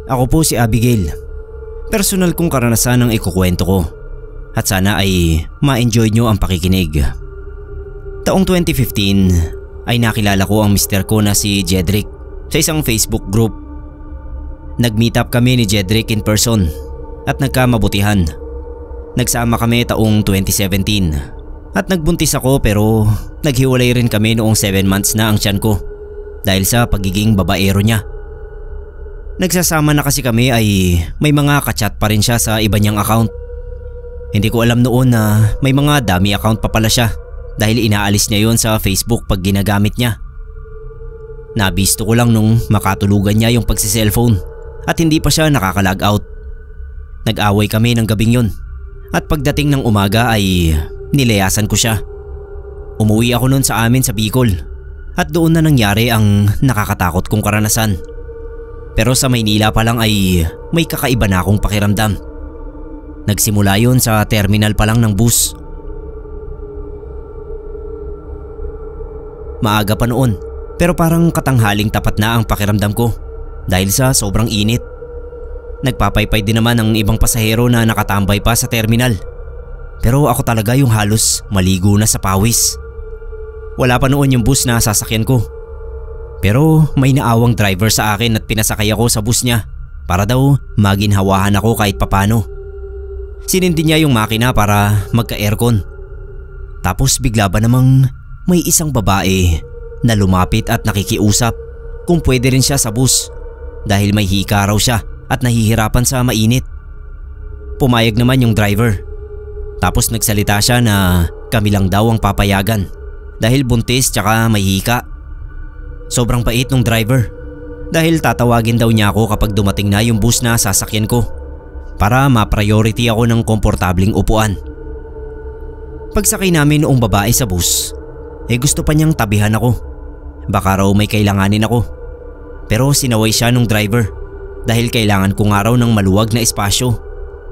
Ako po si Abigail. Personal kong karanasan ang ikukwento ko at sana ay ma-enjoy nyo ang pakikinig. Taong 2015 ay nakilala ko ang mister ko na si Jedrick sa isang Facebook group. Nag-meet up kami ni Jedrick in person at nagkamabutihan. Nagsama kami taong 2017 at nagbuntis ako, pero naghiwalay rin kami noong 7 months na ang tiyan ko dahil sa pagiging babaero niya. Nagsasama na kasi kami ay may mga kachat pa rin siya sa iba niyang account. Hindi ko alam noon na may mga dummy account pa pala siya dahil inaalis niya yon sa Facebook pag ginagamit niya. Nabisto ko lang nung makatulugan niya yung pagsi-cellphone at hindi pa siya nakaka-log out. Nag-away kami ng gabing yun at pagdating ng umaga ay nilayasan ko siya. Umuwi ako noon sa amin sa Bicol at doon na nangyari ang nakakatakot kong karanasan. Pero sa Maynila pa lang ay may kakaiba na akong pakiramdam. Nagsimula yun sa terminal pa lang ng bus. Maaga pa noon, pero parang katanghaling tapat na ang pakiramdam ko dahil sa sobrang init. Nagpapaypay din naman ang ibang pasahero na nakatambay pa sa terminal. Pero ako talaga yung halos maligo na sa pawis. Wala pa noon yung bus na sasakyan ko. Pero may naawang driver sa akin at pinasakay ako sa bus niya para daw maginhawahan ako kahit papano. Sinindi niya yung makina para magka-aircon. Tapos bigla ba namang may isang babae na lumapit at nakikiusap kung pwede rin siya sa bus dahil may hika raw siya at nahihirapan sa mainit. Pumayag naman yung driver. Tapos nagsalita siya na kami lang daw ang papayagan dahil buntis tsaka may hika. Sobrang bait nung driver dahil tatawagin daw niya ako kapag dumating na yung bus na sasakyan ko para ma-priority ako ng komportabling upuan. Pagsakay namin noong babae sa bus, gusto pa niyang tabihan ako. Baka raw may kailanganin ako. Pero sinaway siya nung driver dahil kailangan ko nga raw ng maluwag na espasyo.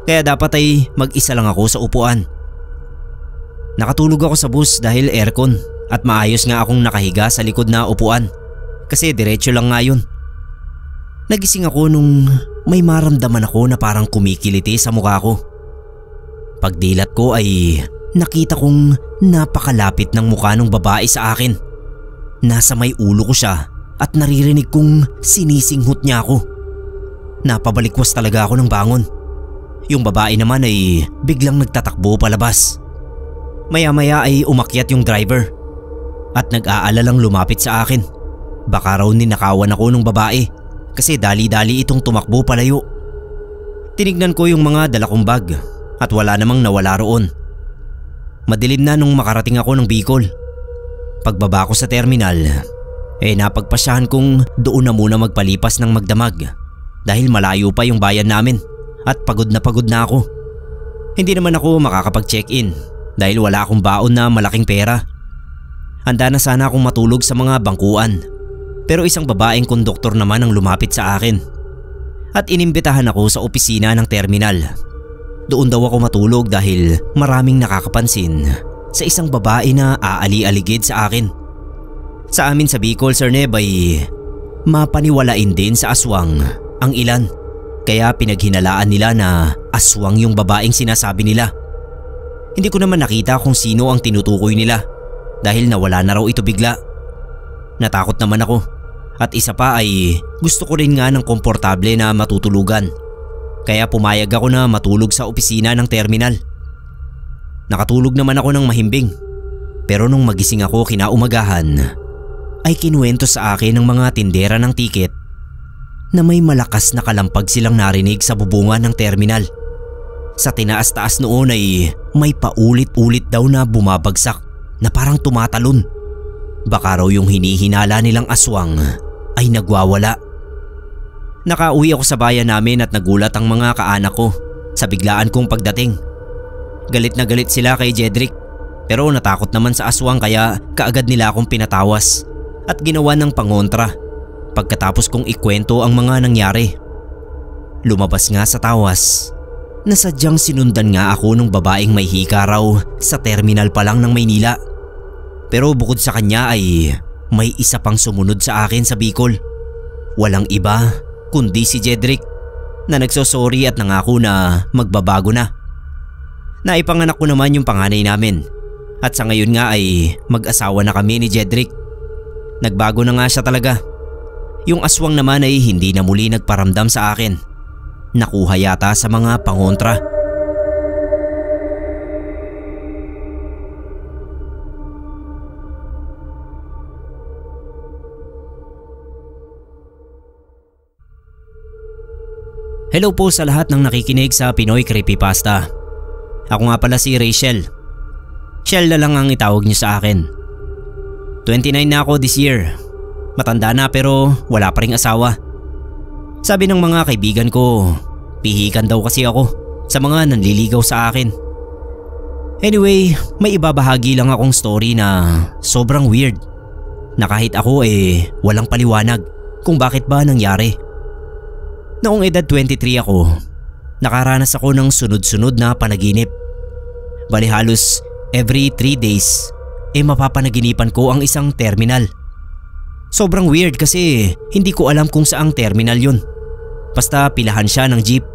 Kaya dapat ay mag-isa lang ako sa upuan. Nakatulog ako sa bus dahil aircon at maayos nga akong nakahiga sa likod na upuan. Kasi diretso lang nga yun. Nagising ako nung may maramdaman ako na parang kumikiliti sa mukha ko. Pagdilat ko ay nakita kong napakalapit ng mukha ng babae sa akin. Nasa may ulo ko siya at naririnig kong sinisinghot niya ako. Napabalikwas talaga ako ng bangon. Yung babae naman ay biglang nagtatakbo palabas. Maya-maya ay umakyat yung driver at nag-aalalang lumapit sa akin. Baka raw ninakawan ako ng babae kasi dali-dali itong tumakbo palayo. Tinignan ko yung mga dala kong bag at wala namang nawala roon. Madilim na nung makarating ako ng Bicol. Pagbaba ko sa terminal, napagpasyahan kong doon na muna magpalipas ng magdamag dahil malayo pa yung bayan namin at pagod na ako. Hindi naman ako makakapag-check-in dahil wala akong baon na malaking pera. Handa na sana akong matulog sa mga bangkuan. Pero isang babaeng konduktor naman ang lumapit sa akin at inimbitahan ako sa opisina ng terminal. Doon daw ako matulog dahil maraming nakakapansin sa isang babae na aali-aligid sa akin. Sa amin sa Bicol, Sir Neb, ay mapaniwalain din sa aswang ang ilan. Kaya pinaghinalaan nila na aswang yung babaeng sinasabi nila. Hindi ko naman nakita kung sino ang tinutukoy nila dahil nawala na raw ito bigla. Natakot naman ako at isa pa ay gusto ko rin nga ng komportable na matutulugan. Kaya pumayag ako na matulog sa opisina ng terminal. Nakatulog naman ako ng mahimbing. Pero nung magising ako kinaumagahan ay kinuwento sa akin ng mga tindera ng tiket na may malakas na kalampag silang narinig sa bubungan ng terminal. Sa tinaas-taas noon ay may paulit-ulit daw na bumabagsak na parang tumatalon. Baka raw yung hinihinala nilang aswang ay nagwawala. Nakauwi ako sa bayan namin at nagulat ang mga kaanak ko sa biglaan kong pagdating. Galit na galit sila kay Jedrick pero natakot naman sa aswang kaya kaagad nila akong pinatawas at ginawa ng pangontra pagkatapos kong ikwento ang mga nangyari. Lumabas nga sa tawas na sadyang sinundan nga ako ng babaeng may hika raw sa terminal pa lang ng Maynila. Pero bukod sa kanya ay may isa pang sumunod sa akin sa Bicol. Walang iba kundi si Jedrick na nagsosorry at nangako na magbabago na. Naipanganak ko naman yung panganay namin at sa ngayon nga ay mag-asawa na kami ni Jedrick. Nagbago na nga siya talaga. Yung aswang naman ay hindi na muli nagparamdam sa akin. Nakuha yata sa mga pangontra. Hello po sa lahat ng nakikinig sa Pinoy Creepypasta. Ako nga pala si Rachel. Shell na lang ang itawag niyo sa akin. 29 na ako this year. Matanda na pero wala pa ring asawa. Sabi ng mga kaibigan ko, pihikan daw kasi ako sa mga nanliligaw sa akin. Anyway, may ibabahagi lang akong story na sobrang weird. Na kahit ako walang paliwanag kung bakit ba nangyari. Noong edad 23 ako, nakaranas ako ng sunod-sunod na panaginip. Bali halos every 3 days mapapanaginipan ko ang isang terminal. Sobrang weird kasi hindi ko alam kung saang terminal yun. Basta pilahan siya ng jeep.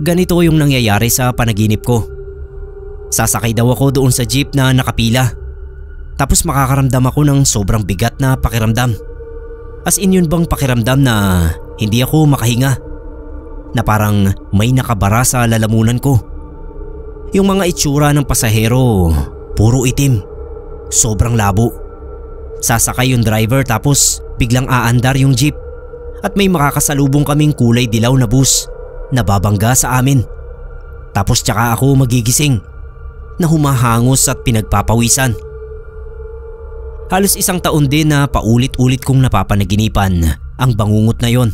Ganito yung nangyayari sa panaginip ko. Sasakay daw ako doon sa jeep na nakapila. Tapos makakaramdam ako ng sobrang bigat na pakiramdam. As in yun bang pakiramdam na hindi ako makahinga? Na parang may nakabara sa lalamunan ko. Yung mga itsura ng pasahero, puro itim. Sobrang labo. Sasakay yung driver tapos biglang aandar yung jeep. At may makakasalubong kaming kulay dilaw na bus na babangga sa amin. Tapos tsaka ako magigising na humahangos at pinagpapawisan. Halos 1 taon din na paulit-ulit kong napapanaginipan ang bangungot na yon.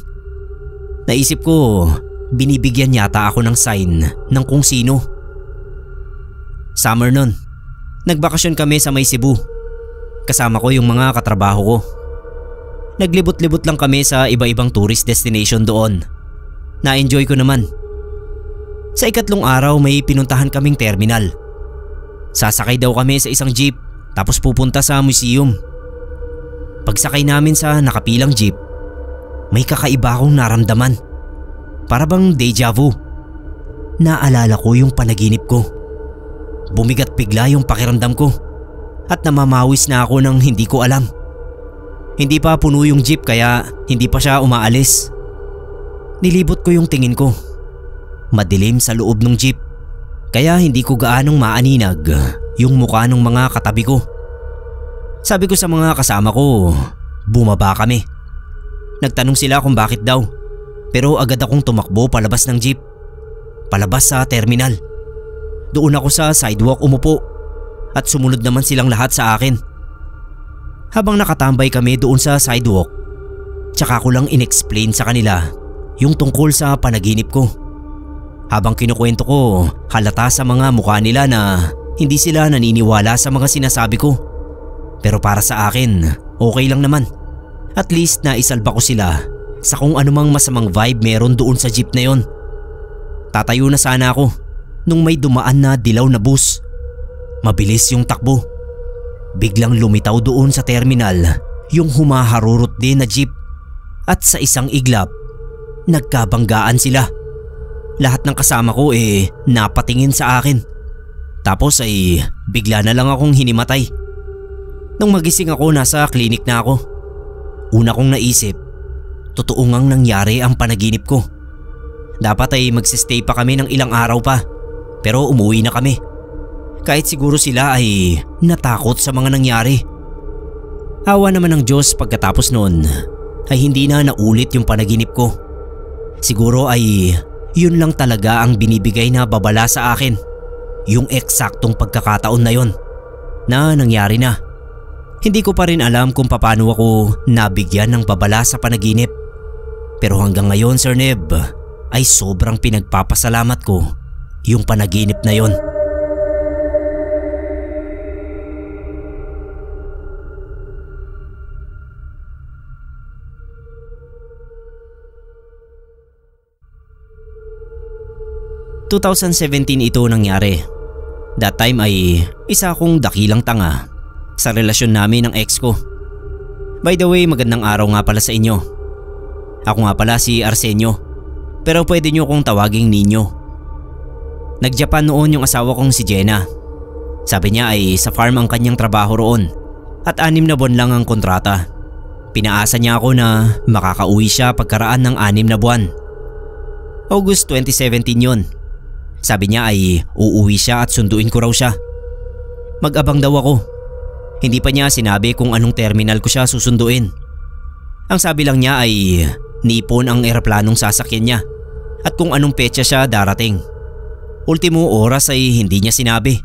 Naisip ko, binibigyan yata ako ng sign ng kung sino. Summer nun, nagbakasyon kami sa may Cebu. Kasama ko yung mga katrabaho ko. Naglibot-libot lang kami sa iba-ibang tourist destination doon. Na-enjoy ko naman. Sa ikatlong araw may pinuntahan kaming terminal. Sasakay daw kami sa isang jeep tapos pupunta sa museum. Pagsakay namin sa nakapilang jeep, may kakaiba akong naramdaman. Para bang deja vu. Naalala ko yung panaginip ko. Bumigat bigla yung pakiramdam ko at namamawis na ako ng hindi ko alam. Hindi pa puno yung jeep kaya hindi pa siya umaalis. Nilibot ko yung tingin ko. Madilim sa loob ng jeep kaya hindi ko gaanong maaninag yung mukha ng mga katabi ko. Sabi ko sa mga kasama ko, bumaba kami. Nagtanong sila kung bakit daw, pero agad akong tumakbo palabas ng jeep. Palabas sa terminal. Doon ako sa sidewalk umupo at sumunod naman silang lahat sa akin. Habang nakatambay kami doon sa sidewalk, tsaka ko lang inexplain sa kanila yung tungkol sa panaginip ko. Habang kinukwento ko, halata sa mga mukha nila na hindi sila naniniwala sa mga sinasabi ko. Pero para sa akin, okay lang naman. At least naisalba ko sila sa kung anumang masamang vibe meron doon sa jeep na yon. Tatayo na sana ako nung may dumaan na dilaw na bus. Mabilis yung takbo. Biglang lumitaw doon sa terminal yung humaharurot din na jeep. At sa isang iglap, nagkabanggaan sila. Lahat ng kasama ko napatingin sa akin. Tapos bigla na lang akong hinimatay. Nung magising ako, nasa klinik na ako. Una kong naisip, totoo ngang nangyari ang panaginip ko. Dapat magsistay pa kami ng ilang araw pa, pero umuwi na kami. Kahit siguro sila ay natakot sa mga nangyari. Awa naman ng Diyos, pagkatapos noon ay hindi na naulit yung panaginip ko. Siguro ay yun lang talaga ang binibigay na babala sa akin. Yung eksaktong pagkakataon na yon na nangyari na. Hindi ko pa rin alam kung paano ako nabigyan ng babala sa panaginip. Pero hanggang ngayon, Sir Neb, ay sobrang pinagpapasalamat ko yung panaginip na yon. ...2017 ito nangyari. That time ay isa akong dakilang tanga sa relasyon namin ng ex ko. By the way, magandang araw nga pala sa inyo. Ako nga pala si Arsenio, pero pwede niyo kong tawaging Nino. Nag-Japan noon yung asawa kong si Jenna. Sabi niya ay sa farm ang kanyang trabaho roon at 6 na buwan lang ang kontrata. Pinaasa niya ako na makakauwi siya pagkaraan ng 6 na buwan. August 2017 yon. Sabi niya ay uuwi siya at sunduin ko raw siya. Mag-abang daw ako. Hindi pa niya sinabi kung anong terminal ko siya susunduin. Ang sabi lang niya ay Nippon ang eroplanong sasakyan niya at kung anong petsa siya darating. Ultimo oras ay hindi niya sinabi.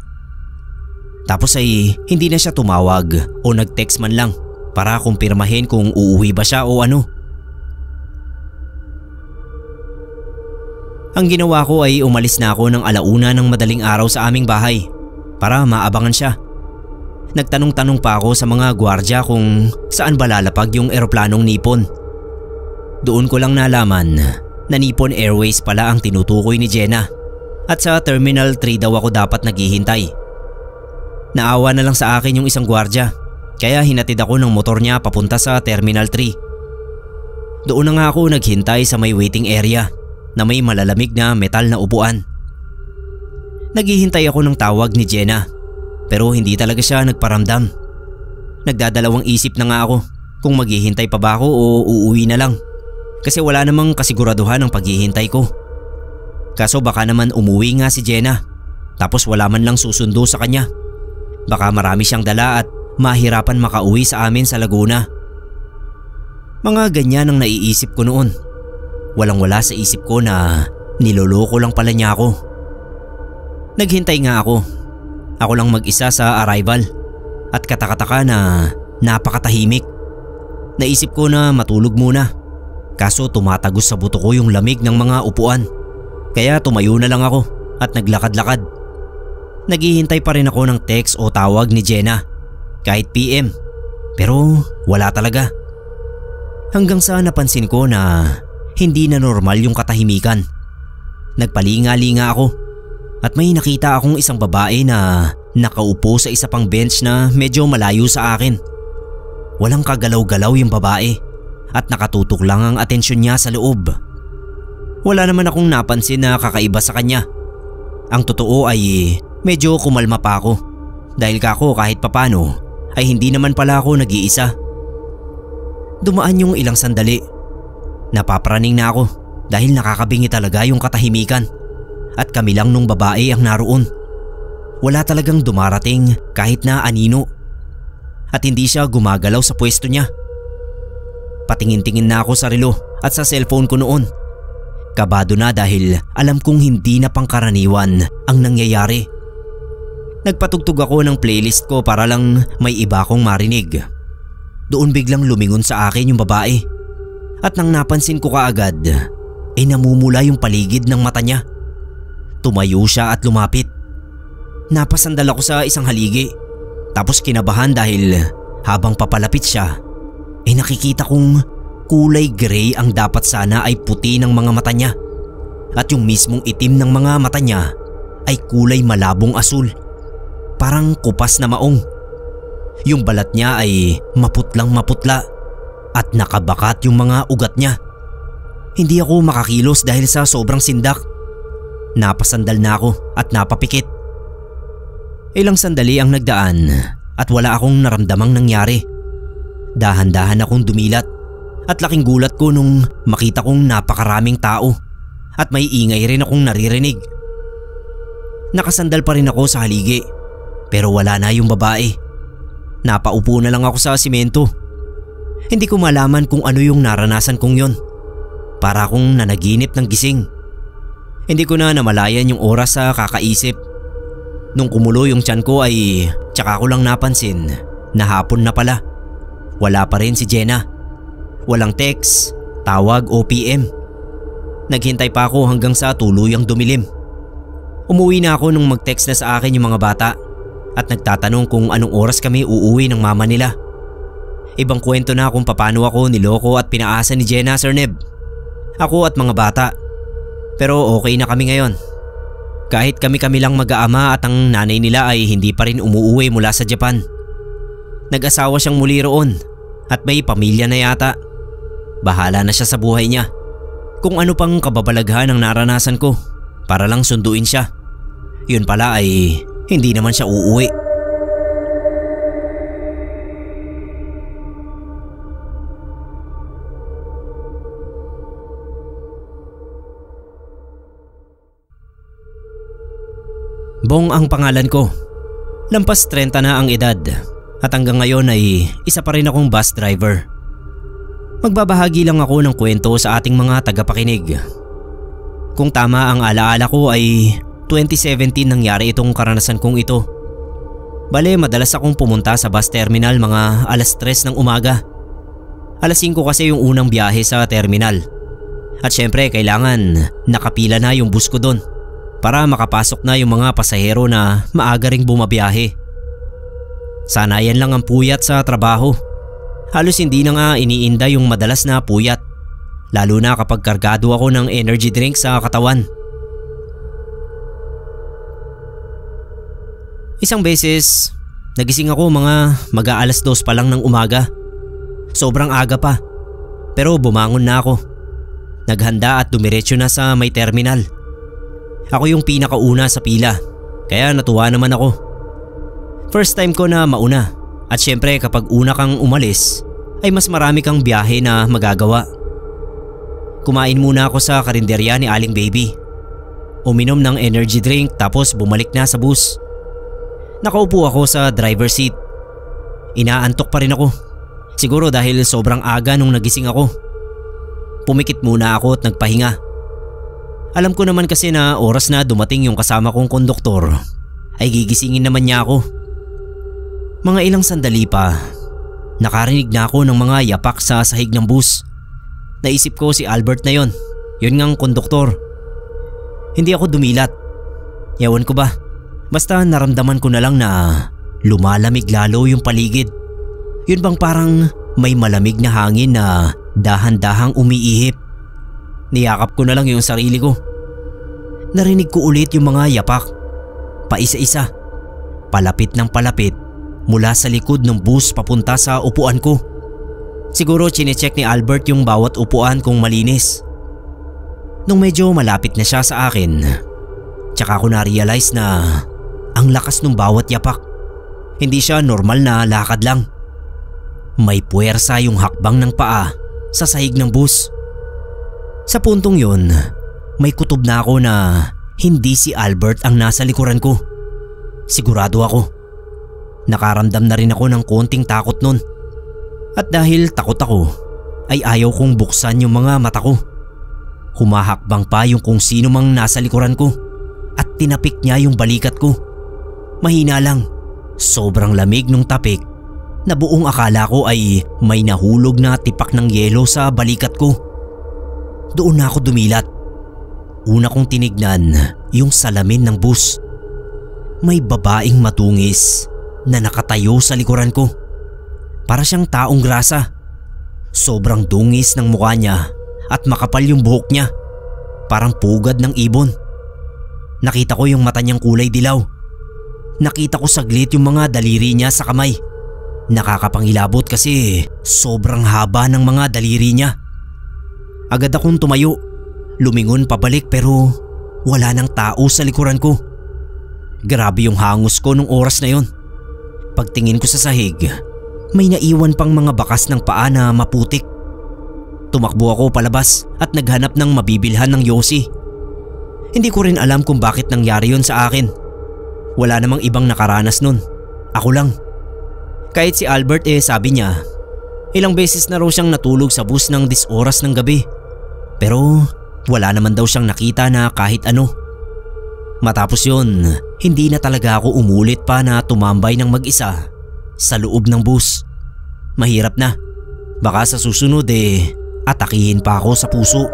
Tapos ay hindi na siya tumawag o nag-text man lang para kumpirmahin kung uuwi ba siya o ano. Ang ginawa ko ay umalis na ako ng 1:00 ng madaling araw sa aming bahay para maabangan siya. Nagtanong-tanong pa ako sa mga gwardya kung saan ba lalapag yung eroplanong Nippon. Doon ko lang nalaman na Nippon Airways pala ang tinutukoy ni Jenna at sa Terminal 3 daw ako dapat naghihintay. Naawa na lang sa akin yung isang gwardya kaya hinatid ako ng motor niya papunta sa Terminal 3. Doon na nga ako naghintay sa may waiting area na may malalamig na metal na upuan. Naghihintay ako ng tawag ni Jenna pero hindi talaga siya nagparamdam. Nagdadalawang isip na nga ako kung maghihintay pa ba ako o uuwi na lang kasi wala namang kasiguraduhan ang paghihintay ko. Kaso baka naman umuwi nga si Jenna tapos wala man lang susundo sa kanya. Baka marami siyang dala at mahirapan makauwi sa amin sa Laguna. Mga ganyan ang naiisip ko noon. Walang-wala sa isip ko na niloloko lang pala niya ako. Naghintay nga ako. Ako lang mag-isa sa arrival at katakataka na napakatahimik. Naisip ko na matulog muna. Kaso tumatagos sa buto ko yung lamig ng mga upuan. Kaya tumayo na lang ako at naglakad-lakad. Naghihintay pa rin ako ng text o tawag ni Jenna kahit PM pero wala talaga. Hanggang sa napansin ko na hindi na normal yung katahimikan. Nagpalinga-linga ako at may nakita akong isang babae na nakaupo sa isa pang bench na medyo malayo sa akin. Walang kagalaw-galaw yung babae at nakatutok lang ang atensyon niya sa loob. Wala naman akong napansin na kakaiba sa kanya. Ang totoo ay medyo kumalma pa ako dahil kako kahit papano ay hindi naman pala ako nag-iisa. Dumaan yung ilang sandali. Napapraning na ako dahil nakakabingi talaga yung katahimikan at kami lang nung babae ang naroon. Wala talagang dumarating kahit na anino at hindi siya gumagalaw sa pwesto niya. Patingin-tingin na ako sa relo at sa cellphone ko noon. Kabado na dahil alam kong hindi na pangkaraniwan ang nangyayari. Nagpatugtog ako ng playlist ko para lang may iba akong marinig. Doon biglang lumingon sa akin yung babae at nang napansin ko kaagad ay namumula yung paligid ng mata niya. Tumayo siya at lumapit. Napasandal ako sa isang haligi tapos kinabahan dahil habang papalapit siya ay nakikita kong kulay gray ang dapat sana ay puti ng mga mata niya at yung mismong itim ng mga mata niya ay kulay malabong asul, parang kupas na maong. Yung balat niya ay maputlang maputla at nakabakat yung mga ugat niya. Hindi ako makakilos dahil sa sobrang sindak. Napasandal na ako at napapikit. Ilang sandali ang nagdaan at wala akong naramdamang nangyari. Dahan-dahan akong dumilat at laking gulat ko nung makita kong napakaraming tao at may ingay rin akong naririnig. Nakasandal pa rin ako sa haligi pero wala na yung babae. Napaupo na lang ako sa simento. Hindi ko malaman kung ano yung naranasan kong yon. Para akong nanaginip ng gising. Hindi ko na namalayan yung oras sa kakaisip. Nung kumulo yung tiyan ko ay tsaka ko lang napansin na hapon na pala. Wala pa rin si Jenna. Walang text, tawag o PM. Naghintay pa ako hanggang sa tuluyang dumilim. Umuwi na ako nung mag-text na sa akin yung mga bata at nagtatanong kung anong oras kami uuwi ng mama nila. Ibang kwento na kung paano ako niloko at pinaasa ni Jenna, Sir Neb. Ako at mga bata. Pero okay na kami ngayon. Kahit kami-kami lang mag-aama at ang nanay nila ay hindi pa rin umuuwi mula sa Japan. Nag-asawa siyang muli roon at may pamilya na yata. bahala na siya sa buhay niya. Kung ano pang kababalaghan ang naranasan ko para lang sunduin siya. Yun pala ay hindi naman siya uuwi. Bong ang pangalan ko. Lampas 30 na ang edad at hanggang ngayon ay isa pa rin akong bus driver. Magbabahagi lang ako ng kwento sa ating mga tagapakinig. Kung tama ang alaala ko ay 2017 nangyari itong karanasan kong ito. Bale, madalas akong pumunta sa bus terminal mga alas 3 ng umaga. Alas 5 kasi yung unang biyahe sa terminal. At syempre kailangan nakapila na yung bus ko doon para makapasok na yung mga pasahero na maaga ring bumabiyahe. Sanayan lang ang puyat sa trabaho. Halos hindi na nga iniinda yung madalas na puyat, lalo na kapag kargado ako ng energy drink sa katawan. Isang beses, nagising ako mga mag-aalas 2 pa lang ng umaga. Sobrang aga pa, pero bumangon na ako. Naghanda at dumiretso na sa may terminal. Ako yung pinakauna sa pila, kaya natuwa naman ako. First time ko na mauna at syempre kapag una kang umalis ay mas marami kang biyahe na magagawa. Kumain muna ako sa karinderya ni Aling Baby. Uminom ng energy drink tapos bumalik na sa bus. Nakaupo ako sa driver seat. Inaantok pa rin ako. Siguro dahil sobrang aga nung nagising ako. Pumikit muna ako at nagpahinga. Alam ko naman kasi na oras na dumating yung kasama kong konduktor ay gigisingin naman niya ako. Mga ilang sandali pa, nakarinig na ako ng mga yapak sa sahig ng bus. Naisip ko si Albert na yon, yun ngang konduktor. Hindi ako dumilat. Ewan ko ba, basta naramdaman ko na lang na lumalamig lalo yung paligid. Yun bang parang may malamig na hangin na dahan-dahang umiihip. Niyakap ko na lang yung sarili ko. Narinig ko ulit yung mga yapak. Paisa-isa. Palapit ng palapit mula sa likod ng bus papunta sa upuan ko. Siguro chinecheck ni Albert yung bawat upuan kung malinis. Nung medyo malapit na siya sa akin, tsaka ko na-realize na ang lakas ng bawat yapak. Hindi siya normal na lakad lang. May puwersa yung hakbang ng paa sa sahig ng bus. Sa puntong yun, may kutob na ako na hindi si Albert ang nasa likuran ko. Sigurado ako. Nakaramdam na rin ako ng konting takot nun. At dahil takot ako, ay ayaw kong buksan yung mga mata ko. Humahakbang pa yung kung sino mang nasa likuran ko at tinapik niya yung balikat ko. Mahina lang, sobrang lamig nung tapik na buong akala ko ay may nahulog na tipak ng yelo sa balikat ko. Doon na ako dumilat. Una kong tinignan yung salamin ng bus. May babaeng matungis na nakatayo sa likuran ko. Para siyang taong grasa. Sobrang dungis ng mukha niya at makapal yung buhok niya. Parang pugad ng ibon. Nakita ko yung mata niyang kulay dilaw. Nakita ko saglit yung mga daliri niya sa kamay. Nakakapangilabot kasi sobrang haba ng mga daliri niya. Agad akong tumayo, lumingon pabalik pero wala nang tao sa likuran ko. Grabe yung hangos ko nung oras na yon. Pagtingin ko sa sahig, may naiwan pang mga bakas ng paa na maputik. Tumakbo ako palabas at naghanap ng mabibilhan ng yosi. Hindi ko rin alam kung bakit nangyari yon sa akin. Wala namang ibang nakaranas nun. Ako lang. Kahit si Albert sabi niya, ilang beses na raw siyang natulog sa bus ng 10 oras ng gabi. Pero wala naman daw siyang nakita na kahit ano. Matapos yun, hindi na talaga ako umulit pa na tumambay ng mag-isa sa loob ng bus. Mahirap na. Baka sa susunod atakihin pa ako sa puso.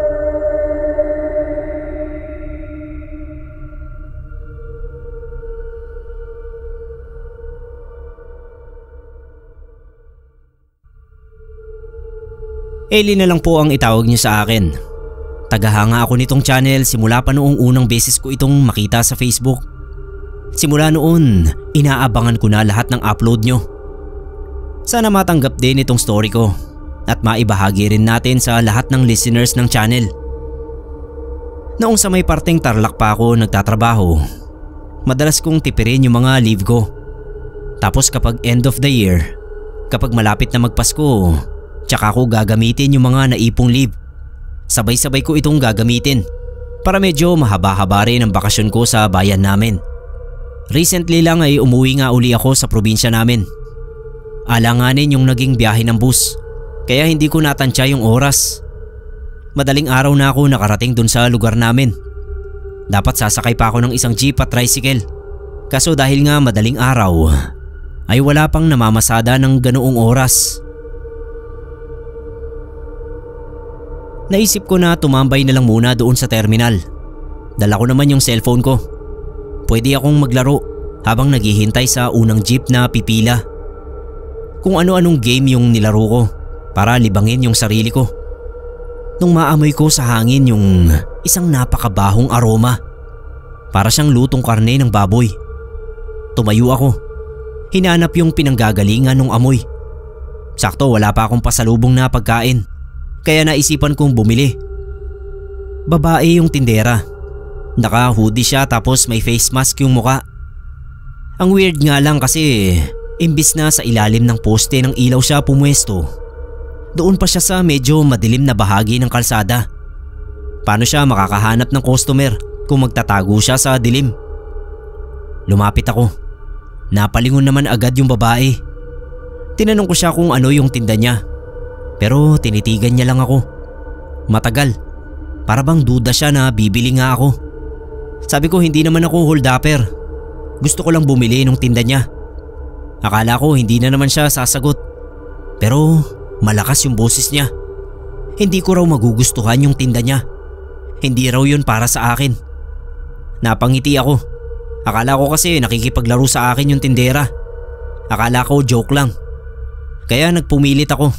Ellie na lang po ang itawag niyo sa akin. Tagahanga ako nitong channel simula pa noong unang beses ko itong makita sa Facebook. Simula noon, inaabangan ko na lahat ng upload nyo. Sana matanggap din itong story ko at maibahagi rin natin sa lahat ng listeners ng channel. Noong sa may parteng Tarlac pa ako nagtatrabaho, madalas kong tipirin yung mga leave ko. Tapos kapag end of the year, kapag malapit na magpasko, tsaka ko gagamitin yung mga naipong leave. Sabay-sabay ko itong gagamitin para medyo mahaba-haba rin ang bakasyon ko sa bayan namin. Recently lang ay umuwi nga uli ako sa probinsya namin. Alanganin yung naging biyahe ng bus, kaya hindi ko natantya yung oras. Madaling araw na ako nakarating dun sa lugar namin. Dapat sasakay pa ako ng isang jeep at tricycle. Kaso dahil nga madaling araw, ay wala pang namamasada ng ganoong oras. Naisip ko na tumambay na lang muna doon sa terminal. Dala ko naman yung cellphone ko. Pwede akong maglaro habang naghihintay sa unang jeep na pipila. Kung ano-anong game yung nilaro ko para libangin yung sarili ko. Nung maamoy ko sa hangin yung isang napakabahong aroma. Para siyang lutong karne ng baboy. Tumayo ako. Hinanap yung pinanggagalingan ng amoy. Sakto wala pa akong pasalubong na pagkain. Kaya naisipan kong bumili. Babae yung tindera. Naka-hoodie siya tapos may face mask yung muka. Ang weird nga lang kasi imbis na sa ilalim ng poste ng ilaw siya pumwesto, doon pa siya sa medyo madilim na bahagi ng kalsada. Paano siya makakahanap ng customer kung magtatago siya sa dilim? Lumapit ako. Napalingon naman agad yung babae. Tinanong ko siya kung ano yung tinda niya. Pero tinitigan niya lang ako. Matagal. Para bang duda siya na bibili nga ako. Sabi ko hindi naman ako hold-upper. Gusto ko lang bumili nung tinda niya. Akala ko hindi na naman siya sasagot. Pero malakas yung boses niya. Hindi ko raw magugustuhan yung tinda niya. Hindi raw yun para sa akin. Napangiti ako. Akala ko kasi nakikipaglaro sa akin yung tindera. Akala ko joke lang. Kaya nagpumilit ako.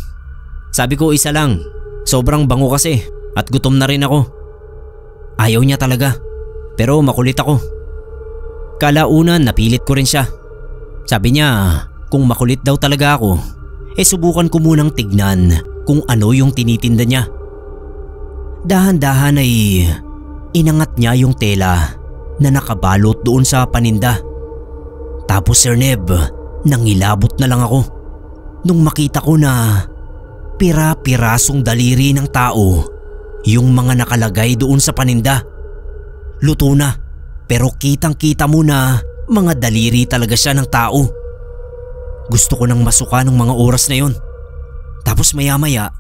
Sabi ko isa lang. Sobrang bango kasi at gutom na rin ako. Ayaw niya talaga. Pero makulit ako. Kalaunan napilit ko rin siya. Sabi niya kung makulit daw talaga ako, subukan ko munang tignan kung ano yung tinitinda niya. Dahan-dahan ay inangat niya yung tela na nakabalot doon sa paninda. Tapos Sir Neb, nangilabot na lang ako nung makita ko na pira-pirasong daliri ng tao yung mga nakalagay doon sa paninda. Luto na pero kitang-kita mo na mga daliri talaga siya ng tao. Gusto ko nang masuka ng mga oras na yon. Tapos maya-maya,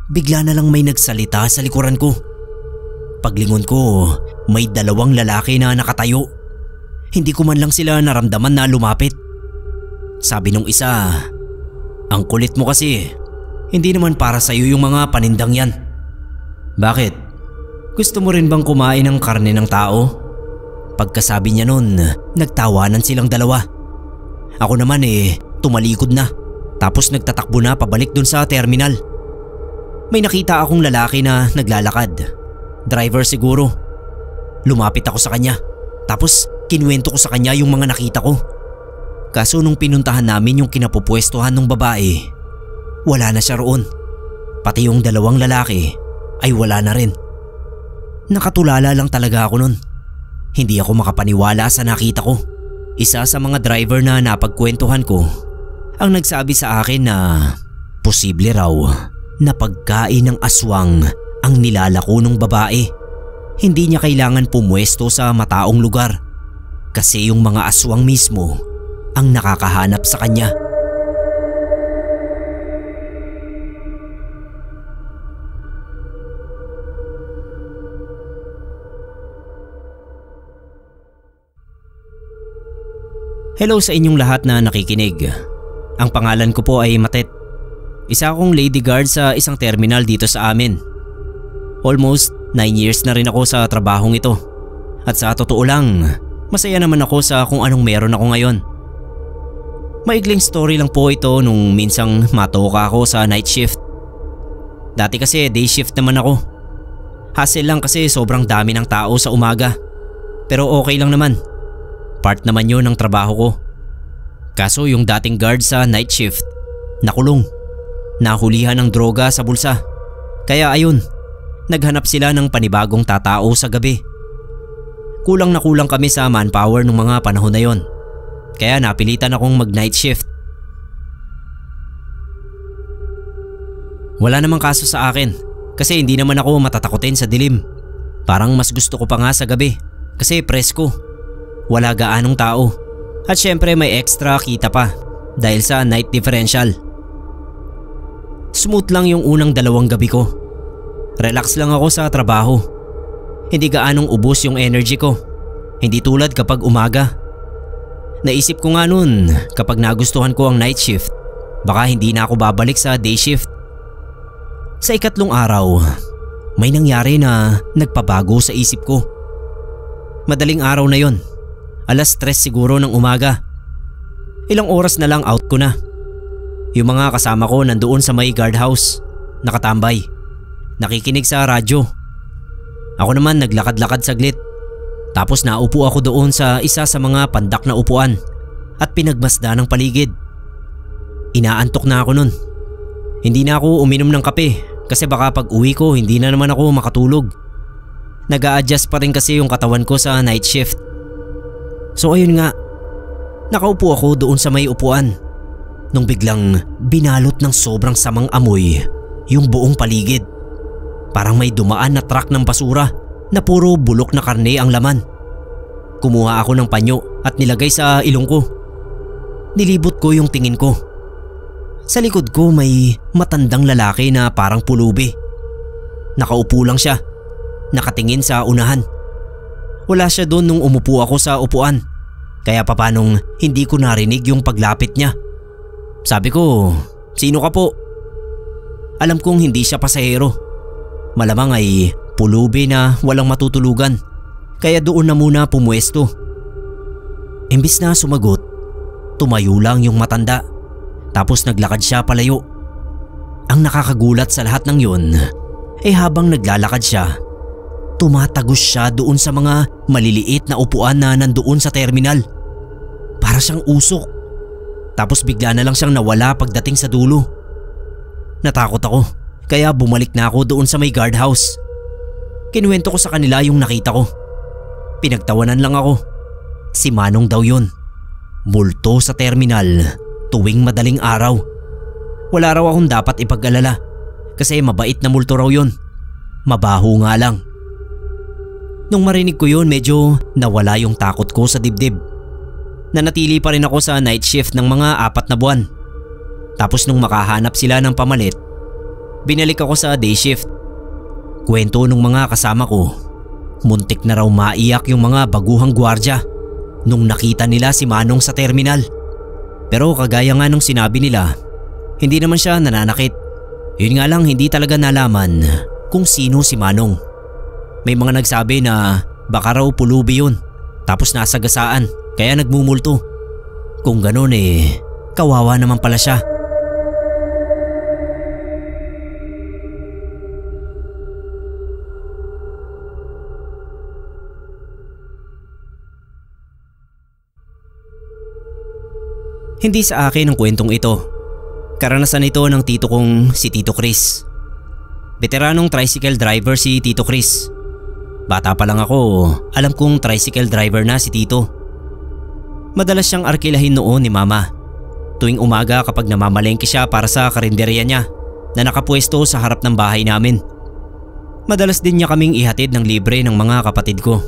bigla na lang may nagsalita sa likuran ko. Paglingon ko, may dalawang lalaki na nakatayo. Hindi ko man lang sila naramdaman na lumapit. Sabi nung isa, "Ang kulit mo kasi, hindi naman para sa'yo yung mga panindang yan." "Bakit? Gusto mo rin bang kumain ng karne ng tao?" Pagkasabi niya nun, nagtawanan silang dalawa. Ako naman tumalikod na. Tapos nagtatakbo na pabalik dun sa terminal. May nakita akong lalaki na naglalakad. Driver siguro. Lumapit ako sa kanya. Tapos kinuwento ko sa kanya yung mga nakita ko. Kaso nung pinuntahan namin yung kinapupwestuhan ng babae, wala na siya roon. Pati yung dalawang lalaki ay wala na rin. Nakatulala lang talaga ako nun. Hindi ako makapaniwala sa nakita ko. Isa sa mga driver na napagkwentuhan ko ang nagsabi sa akin na posible raw na pagkain ng aswang ang nilalako ng babae. Hindi niya kailangan pumwesto sa mataong lugar kasi yung mga aswang mismo ang nakakahanap sa kanya. Hello sa inyong lahat na nakikinig. Ang pangalan ko po ay Matet. Isa akong lady guard sa isang terminal dito sa amin. Almost 9 years na rin ako sa trabahong ito. At sa totoo lang, masaya naman ako sa kung anong meron ako ngayon. Maikling story lang po ito nung minsang matoka ako sa night shift. Dati kasi day shift naman ako. Hassle lang kasi sobrang dami ng tao sa umaga. Pero okay lang naman. Part naman yun ng trabaho ko. Kaso yung dating guard sa night shift, nakulong. nahulihan ng droga sa bulsa. Kaya ayun, naghanap sila ng panibagong tatao sa gabi. Kulang na kulang kami sa manpower ng mga panahon na yon. Kaya napilitan akong mag-night shift. Wala namang kaso sa akin kasi hindi naman ako matatakotin sa dilim. Parang mas gusto ko pa nga sa gabi kasi presko. Wala gaanong tao. At syempre may extra kita pa dahil sa night differential. Smooth lang yung unang 2 gabi ko. Relax lang ako sa trabaho. Hindi gaanong ubos yung energy ko. Hindi tulad kapag umaga. Naisip ko nga nun kapag nagustuhan ko ang night shift, baka hindi na ako babalik sa day shift. Sa ikatlong araw, may nangyari na nagpabago sa isip ko. Madaling araw na yon. 3:00 siguro ng umaga. Ilang oras na lang out ko na. Yung mga kasama ko nandoon sa may guardhouse, nakatambay, nakikinig sa radyo. Ako naman naglakad-lakad saglit. Tapos naupo ako doon sa isa sa mga pandak na upuan at pinagmasda ng paligid. Inaantok na ako nun. Hindi na ako uminom ng kape kasi baka pag uwi ko hindi na naman ako makatulog. Nag-a-adjust pa rin kasi yung katawan ko sa night shift. So ayun nga, nakaupo ako doon sa may upuan nung biglang binalot ng sobrang samang amoy yung buong paligid. Parang may dumaan na truck ng basura na puro bulok na karne ang laman. Kumuha ako ng panyo at nilagay sa ilong ko. Nilibot ko yung tingin ko. Sa likod ko may matandang lalaki na parang pulubi. Nakaupo lang siya, nakatingin sa unahan. Wala siya doon nung umupo ako sa upuan, kaya papanong hindi ko narinig yung paglapit niya. Sabi ko, "Sino ka po?" Alam kong hindi siya pasahero. Malamang ay pulubi na walang matutulugan, kaya doon na muna pumuesto. Imbis na sumagot, tumayo lang yung matanda. Tapos naglakad siya palayo. Ang nakakagulat sa lahat ng yun habang naglalakad siya, tumatagos siya doon sa mga maliliit na upuan na nandoon sa terminal. Para siyang usok. Tapos bigla na lang siyang nawala pagdating sa dulo. Natakot ako kaya bumalik na ako doon sa may guardhouse. Kinuwento ko sa kanila yung nakita ko. Pinagtawanan lang ako. Si Manong daw yun. Multo sa terminal tuwing madaling araw. Wala raw akong dapat ipag-alala kasi mabait na multo raw yun. Mabaho nga lang. Nung marinig ko yun, medyo nawala yung takot ko sa dibdib. Nanatili pa rin ako sa night shift ng mga 4 na buwan. Tapos nung makahanap sila ng pamalit, binalik ako sa day shift. Kwento ng mga kasama ko, muntik na raw maiyak yung mga baguhang gwardya nung nakita nila si Manong sa terminal. Pero kagaya nga nung sinabi nila, hindi naman siya nananakit. Yun nga lang, hindi talaga nalaman kung sino si Manong. May mga nagsabi na baka raw pulubi yun, tapos nasagasaan kaya nagmumulto. Kung ganun kawawa naman pala siya. Hindi sa akin ang kwentong ito. Karanasan ito ng tito kong si Tito Chris. Veteranong tricycle driver si Tito Chris. Bata pa lang ako, alam kong tricycle driver na si Tito. Madalas siyang arkilahin noon ni Mama. Tuwing umaga kapag namamalengke siya para sa karinderya niya na nakapwesto sa harap ng bahay namin. Madalas din niya kaming ihatid ng libre ng mga kapatid ko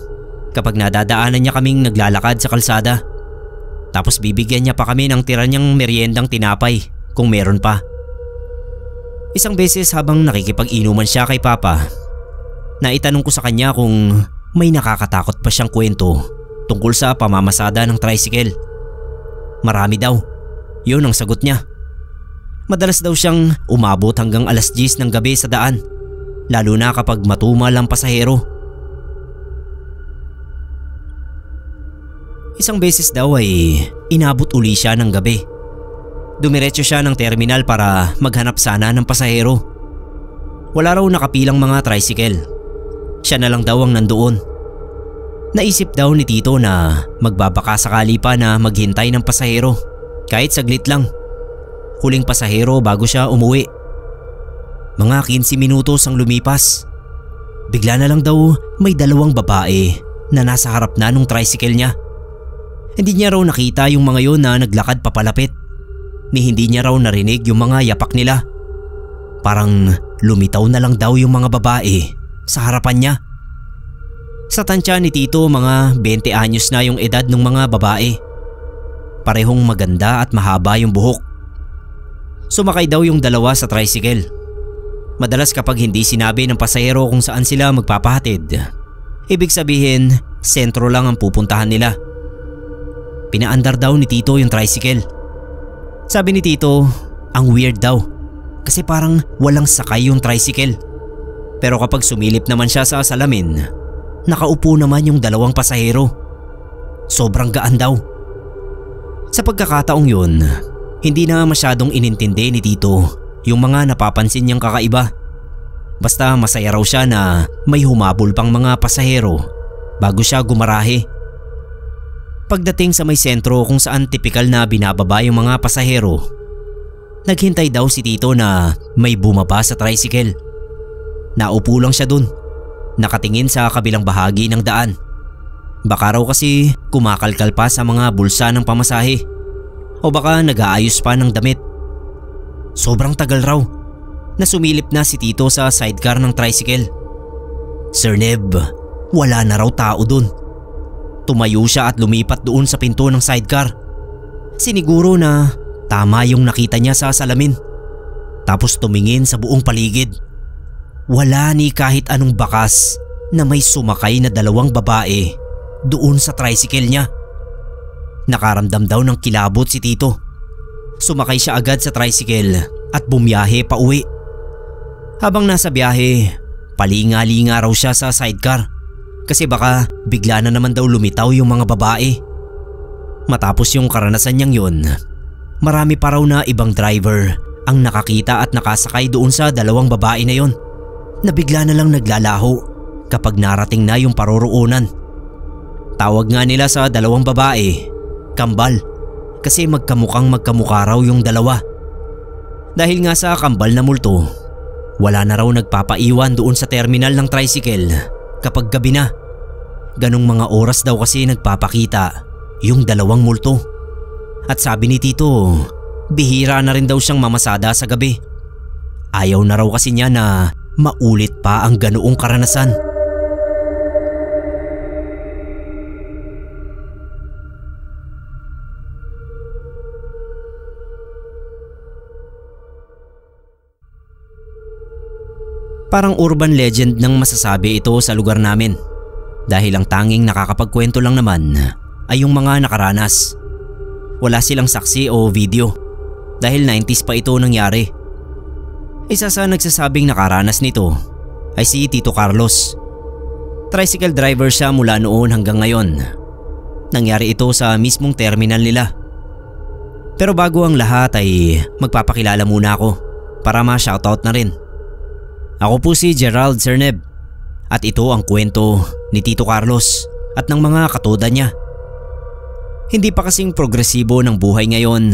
kapag nadadaanan niya kaming naglalakad sa kalsada. Tapos bibigyan niya pa kami ng tira niyang meriendang tinapay kung meron pa. Isang beses habang nakikipag-inuman siya kay Papa, naitanong ko sa kanya kung may nakakatakot pa siyang kwento tungkol sa pamamasada ng tricycle. Marami daw. Yun ang sagot niya. Madalas daw siyang umabot hanggang 10:00 ng gabi sa daan, lalo na kapag matumal ang pasahero. Isang beses daw ay inabot uli siya ng gabi. Dumiretso siya ng terminal para maghanap sana ng pasahero. Wala raw nakapilang mga tricycle. Siya na lang daw ang nandoon. Naisip daw ni Tito na magbabaka sakali pa na maghintay ng pasahero kahit saglit lang. Huling pasahero bago siya umuwi Mga 15 minutos ang lumipas. Bigla na lang daw may dalawang babae na nasa harap na nung tricycle niya. Hindi niya raw nakita yung mga yon na naglakad papalapit. Ni hindi niya raw narinig yung mga yapak nila. Parang lumitaw na lang daw yung mga babae sa harapan niya. Sa tansya ni Tito, mga 20 anyos na yung edad ng mga babae. Parehong maganda at mahaba yung buhok. Sumakay daw yung dalawa sa tricycle. Madalas kapag hindi sinabi ng pasahero kung saan sila magpapahatid, ibig sabihin sentro lang ang pupuntahan nila. Pinaandar daw ni Tito yung tricycle. Sabi ni Tito, ang weird daw kasi parang walang sakay yung tricycle. Pero kapag sumilip naman siya sa salamin, nakaupo naman yung dalawang pasahero. Sobrang gaan daw. Sa pagkakataong yun, hindi na masyadong inintindi ni Tito yung mga napapansin niyang kakaiba. Basta masaya raw siya na may humabol pang mga pasahero bago siya gumarahe. Pagdating sa may sentro kung saan tipikal na binababa yung mga pasahero, naghintay daw si Tito na may bumaba sa tricycle. Naupo lang siya dun, nakatingin sa kabilang bahagi ng daan. Baka raw kasi kumakalkal pa sa mga bulsa ng pamasahe o baka nag-aayos pa ng damit. Sobrang tagal raw na sumilip na si Tito sa sidecar ng tricycle. Sir Neb, wala na raw tao dun. Tumayo siya at lumipat doon sa pinto ng sidecar. Siniguro na tama yung nakita niya sa salamin. Tapos tumingin sa buong paligid. Wala ni kahit anong bakas na may sumakay na dalawang babae doon sa tricycle niya. Nakaramdam daw ng kilabot si Tito. Sumakay siya agad sa tricycle at bumiyahe pa uwi. Habang nasa biyahe, palinga-linga raw siya sa sidecar kasi baka bigla na naman daw lumitaw yung mga babae. Matapos yung karanasan niyang yun, marami pa raw na ibang driver ang nakakita at nakasakay doon sa dalawang babae na yon na bigla na lang naglalaho kapag narating na yung paroroonan. Tawag nga nila sa dalawang babae, kambal, kasi magkamukhang magkamukha raw yung dalawa. Dahil nga sa kambal na multo, wala na raw nagpapaiwan doon sa terminal ng tricycle kapag gabi na. Ganong mga oras daw kasi nagpapakita yung dalawang multo. At sabi ni Tito, bihira na rin daw siyang mamasada sa gabi. Ayaw na raw kasi niya na maulit pa ang ganoong karanasan. Parang urban legend nang masasabi ito sa lugar namin. Dahil ang tanging nakakapagkwento lang naman ay yung mga nakaranas. Wala silang saksi o video dahil 90s pa ito nangyari. Isa sa nagsasabing nakaranas nito ay si Tito Carlos. Tricycle driver siya mula noon hanggang ngayon. Nangyari ito sa mismong terminal nila. Pero bago ang lahat ay magpapakilala muna ako para ma-shoutout na rin. Ako po si Gerald Cerneb at ito ang kwento ni Tito Carlos at ng mga katoda niya. Hindi pa kasing progresibo ng buhay ngayon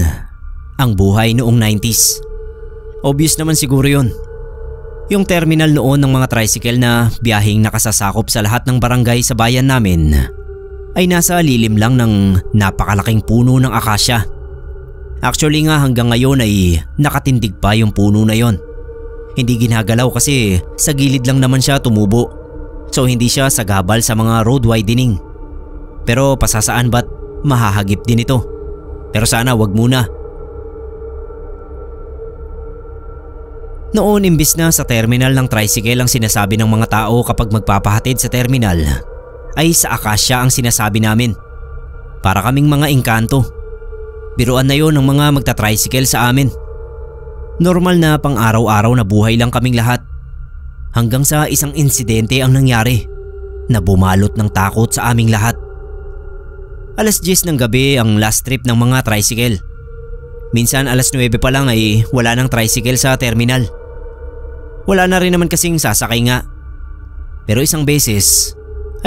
ang buhay noong 90s. Obvious naman siguro yun. Yung terminal noon ng mga tricycle na biyaheng nakasasakop sa lahat ng barangay sa bayan namin ay nasa lilim lang ng napakalaking puno ng akasya. Actually nga hanggang ngayon ay nakatindig pa yung puno na yon. Hindi ginagalaw kasi sa gilid lang naman siya tumubo. So hindi siya sagabal sa mga road widening. Pero pasasaan ba't mahahagip din ito. Pero sana wag muna. Noon imbis na sa terminal ng tricycle ang sinasabi ng mga tao kapag magpapahatid sa terminal, ay sa akasya ang sinasabi namin. Para kaming mga engkanto. Biruan na yon ng mga magta-tricycle sa amin. Normal na pang araw-araw na buhay lang kaming lahat. Hanggang sa isang insidente ang nangyari na bumalot ng takot sa aming lahat. 10:00 ng gabi ang last trip ng mga tricycle. Minsan 9:00 pa lang ay wala ng tricycle sa terminal. Wala na rin naman kasing sasakay nga. Pero isang beses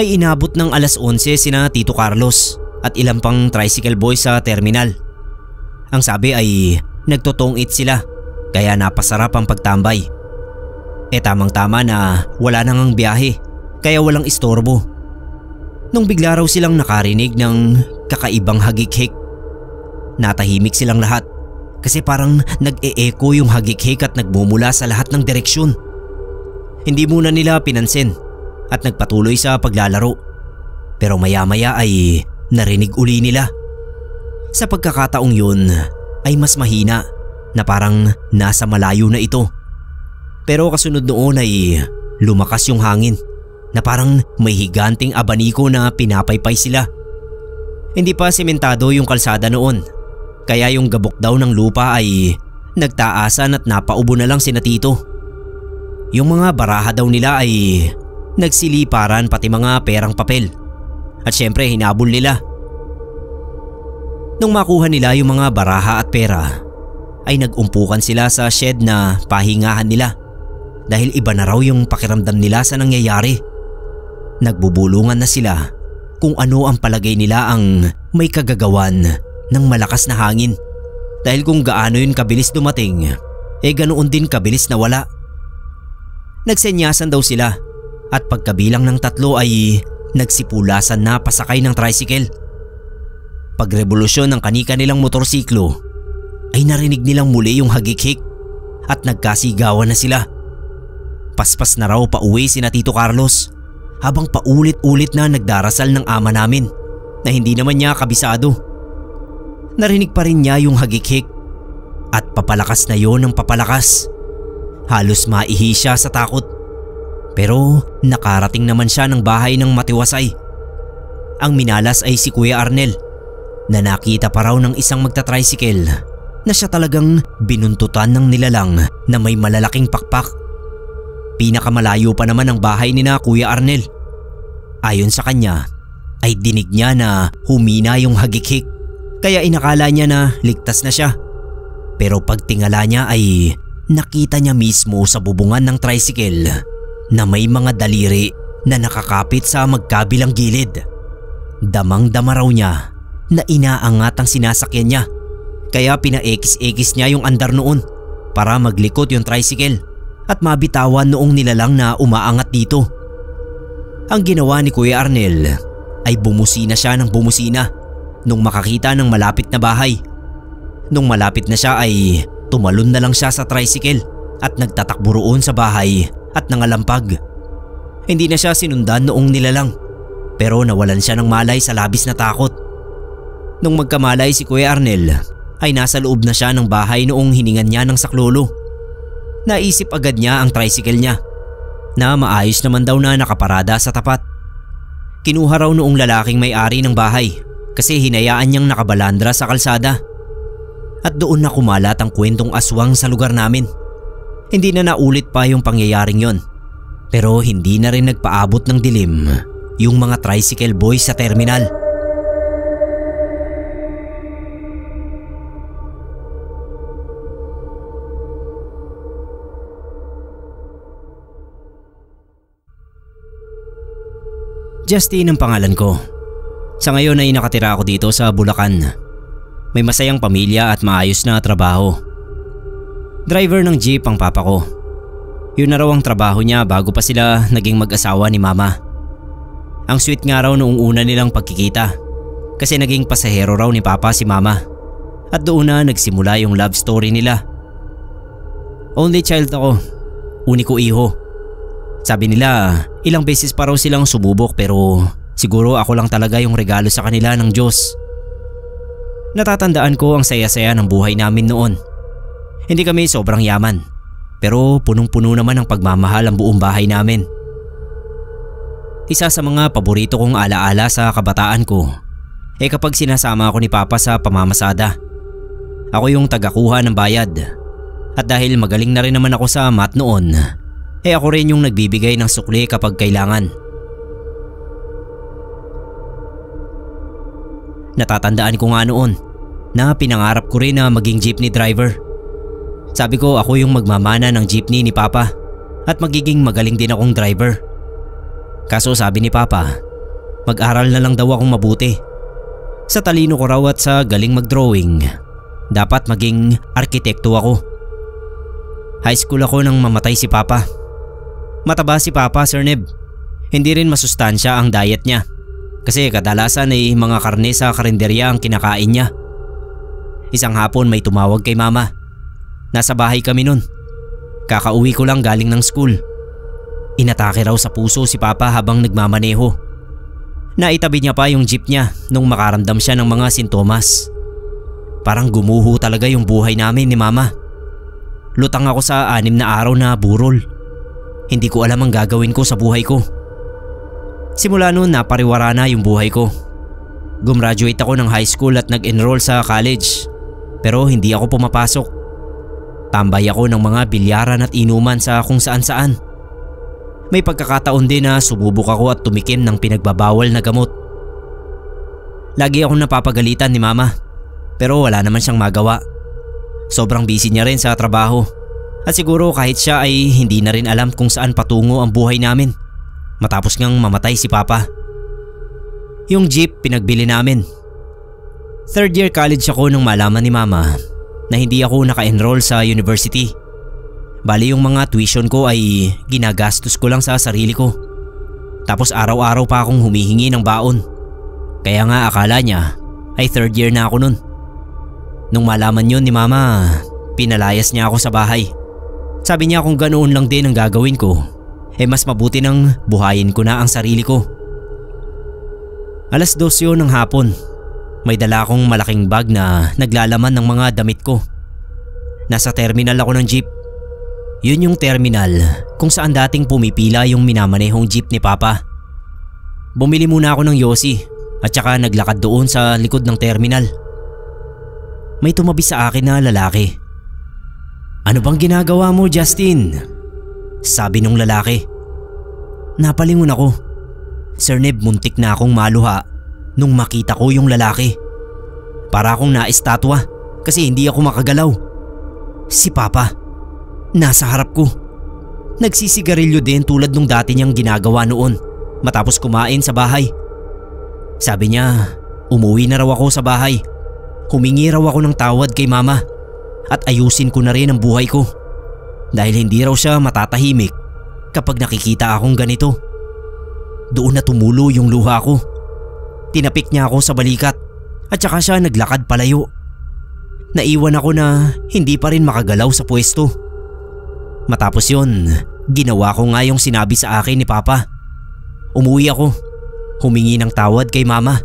ay inabot ng 11:00 sina Tito Carlos at ilang pang tricycle boys sa terminal. Ang sabi ay nagtotong-it sila kaya napasarap ang pagtambay. Tamang-tama na wala nang ang biyahe, kaya walang istorbo. Nung bigla raw silang nakarinig ng kakaibang hagik-hik. Natahimik silang lahat kasi parang nag-e-echo yung hagik-hik at nagmumula sa lahat ng direksyon. Hindi muna nila pinansin at nagpatuloy sa paglalaro. Pero maya-maya ay narinig uli nila. Sa pagkakataong yun ay mas mahina na parang nasa malayo na ito. Pero kasunod noon ay lumakas yung hangin na parang may higanting abaniko na pinapaypay sila. Hindi pa sementado yung kalsada noon, kaya yung gabok daw ng lupa ay nagtaasan at napaubo na lang sina Tito. Yung mga baraha daw nila ay nagsiliparan pati mga perang papel. At syempre hinabol nila. Nung makuha nila yung mga baraha at pera, ay nag-umpukan sila sa shed na pahingahan nila dahil iba na raw yung pakiramdam nila sa nangyayari. Nagbubulungan na sila kung ano ang palagay nila ang may kagagawan ng malakas na hangin. Dahil kung gaano yun kabilis dumating, ganoon din kabilis na wala. Nagsenyasan daw sila at pagkabilang ng 3 ay nagsipulasan na pasakay ng tricycle. Pagrevolusyon ng kanika nilang motorsiklo ay narinig nilang muli yung hagik-hik at nagkasigawan na sila. Paspas na raw pauwi sina Tito Carlos habang paulit-ulit na nagdarasal ng ama namin na hindi naman niya kabisado. Narinig pa rin niya yung hagik-hik at papalakas na yon ng papalakas. Halos maihi siya sa takot. Pero nakarating naman siya ng bahay ng matiwasay. Ang minalas ay si Kuya Arnel na nakita pa raw ng isang magta-tricycle na siya talagang binuntutan ng nilalang na may malalaking pakpak. Pinakamalayo pa naman ang bahay ni na Kuya Arnel. Ayon sa kanya ay dinig niya na humina yung hagik-hik kaya inakala niya na ligtas na siya. Pero pagtingala niya ay nakita niya mismo sa bubungan ng tricycle na may mga daliri na nakakapit sa magkabilang gilid. Damang-dama raw niya na inaangat ang sinasakyan niya kaya pinaekis-ekis niya yung andar noon para maglikot yung tricycle at mabitawan noong nilalang na umaangat dito. Ang ginawa ni Kuya Arnel ay bumusina siya ng bumusina nung makakita ng malapit na bahay. Nung malapit na siya ay tumalon na lang siya sa tricycle at nagtatakbo roon sa bahay at nangalampag. Hindi na siya sinundan noong nilalang pero nawalan siya ng malay sa labis na takot. Nung magkamalay si Kuya Arnel ay nasa loob na siya ng bahay noong hiningan niya ng saklolo. Naisip agad niya ang tricycle niya na maayos naman daw na nakaparada sa tapat. Kinuha raw noong lalaking may-ari ng bahay kasi hinayaan niyang nakabalandra sa kalsada. At doon na kumalat ang kwentong aswang sa lugar namin. Hindi na naulit pa yung pangyayaring yon. Pero hindi na rin nagpaabot ng dilim yung mga tricycle boys sa terminal. Justin ang pangalan ko. Sa ngayon ay nakatira ako dito sa Bulacan. May masayang pamilya at maayos na trabaho. Driver ng jeep ang papa ko. Yun na raw ang trabaho niya bago pa sila naging mag-asawa ni mama. Ang sweet nga raw noong una nilang pagkikita kasi naging pasahero raw ni papa si mama. At doon na nagsimula yung love story nila. Only child ako, uniko iho. Sabi nila ilang beses pa raw silang sumubok pero siguro ako lang talaga yung regalo sa kanila ng Diyos. Natatandaan ko ang saya-saya ng buhay namin noon. Hindi kami sobrang yaman pero punong-puno naman ng pagmamahal ang buong bahay namin. Isa sa mga paborito kong alaala sa kabataan ko kapag sinasama ako ni Papa sa pamamasada. Ako yung tagakuha ng bayad at dahil magaling na rin naman ako sa math noon ako rin yung nagbibigay ng sukli kapag kailangan. Natatandaan ko nga noon na pinangarap ko rin na maging jeepney driver. Sabi ko ako yung magmamana ng jeepney ni Papa at magiging magaling din akong driver. Kaso sabi ni Papa, mag-aral na lang daw akong mabuti. Sa talino ko raw at sa galing mag-drawing, dapat maging arkitekto ako. High school ako nang mamatay si Papa Mataba si Papa, Sir Neb. Hindi rin masustansya ang diet niya. Kasi kadalasan ay mga karne sa karinderya ang kinakain niya. Isang hapon may tumawag kay Mama. Nasa bahay kami nun. Kakauwi ko lang galing ng school. Inatake raw sa puso si Papa habang nagmamaneho. Naitabi niya pa yung jeep niya nung makaramdam siya ng mga sintomas. Parang gumuho talaga yung buhay namin ni Mama. Lutang ako sa 6 na araw na burol. Hindi ko alam ang gagawin ko sa buhay ko. Simula noon napariwara na yung buhay ko. Gumraduate ako ng high school at nag-enroll sa college. Pero hindi ako pumapasok. Tambay ako ng mga bilyaran at inuman sa kung saan saan. May pagkakataon din na sumubok ako at tumikim ng pinagbabawal na gamot. Lagi akong napapagalitan ni Mama. Pero wala naman siyang magawa. Sobrang busy niya rin sa trabaho. At siguro kahit siya ay hindi na rin alam kung saan patungo ang buhay namin. Matapos ngang mamatay si Papa. Yung jeep pinagbili namin. 3rd year college ako nung malaman ni Mama na hindi ako naka-enroll sa university. Bali yung mga tuition ko ay ginagastos ko lang sa sarili ko. Tapos araw-araw pa akong humihingi ng baon. Kaya nga akala niya ay 3rd year na ako nun. Nung malaman yun ni Mama, pinalayas niya ako sa bahay. Sabi niya kung ganoon lang din ang gagawin ko, mas mabuti nang buhayin ko na ang sarili ko. 2:00 yun ng hapon. May dala akong malaking bag na naglalaman ng mga damit ko. Nasa terminal ako ng jeep. Yun yung terminal kung saan dating pumipila yung minamanehong jeep ni Papa. Bumili muna ako ng yosi at saka naglakad doon sa likod ng terminal. May tumabi sa akin na lalaki. "Ano bang ginagawa mo, Justin?" sabi nung lalaki. Napalingon ako. Sir Neb, muntik na akong maluha nung makita ko yung lalaki. Para akong naistatwa kasi hindi ako makagalaw. Si Papa, nasa harap ko. Nagsisigarilyo din tulad nung dati niyang ginagawa noon matapos kumain sa bahay. Sabi niya, umuwi na raw ako sa bahay. Humingi raw ako ng tawad kay Mama at ayusin ko na rin ang buhay ko. Dahil hindi raw siya matatahimik kapag nakikita akong ganito. Doon na tumulo yung luha ko. Tinapik niya ako sa balikat at saka siya naglakad palayo. Naiwan ako na hindi pa rin makagalaw sa pwesto. Matapos yun, ginawa ko nga yung sinabi sa akin ni Papa. Umuwi ako, humingi ng tawad kay Mama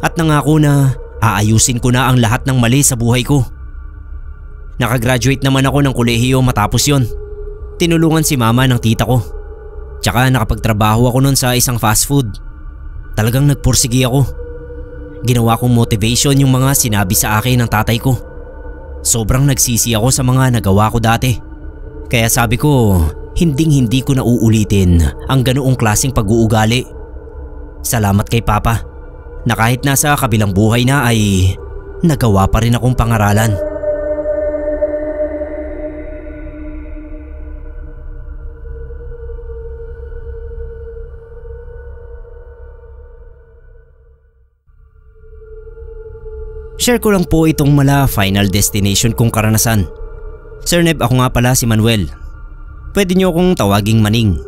at nangako na aayusin ko na ang lahat ng mali sa buhay ko. Nakagraduate naman ako ng kolehiyo matapos yon. Tinulungan si Mama ng tita ko. Tsaka nakapagtrabaho ako nun sa isang fast food. Talagang nagpursigi ako. Ginawa kong motivation yung mga sinabi sa akin ng tatay ko. Sobrang nagsisi ako sa mga nagawa ko dati. Kaya sabi ko, hindi ko na uulitin ang ganoong klaseng pag-uugali. Salamat kay Papa na kahit nasa kabilang buhay na ay nagawa pa rin akong pangaralan. Share ko lang po itong mala final destination kong karanasan. Sir Neb, ako nga pala si Manuel. Pwede niyo akong tawaging Maning.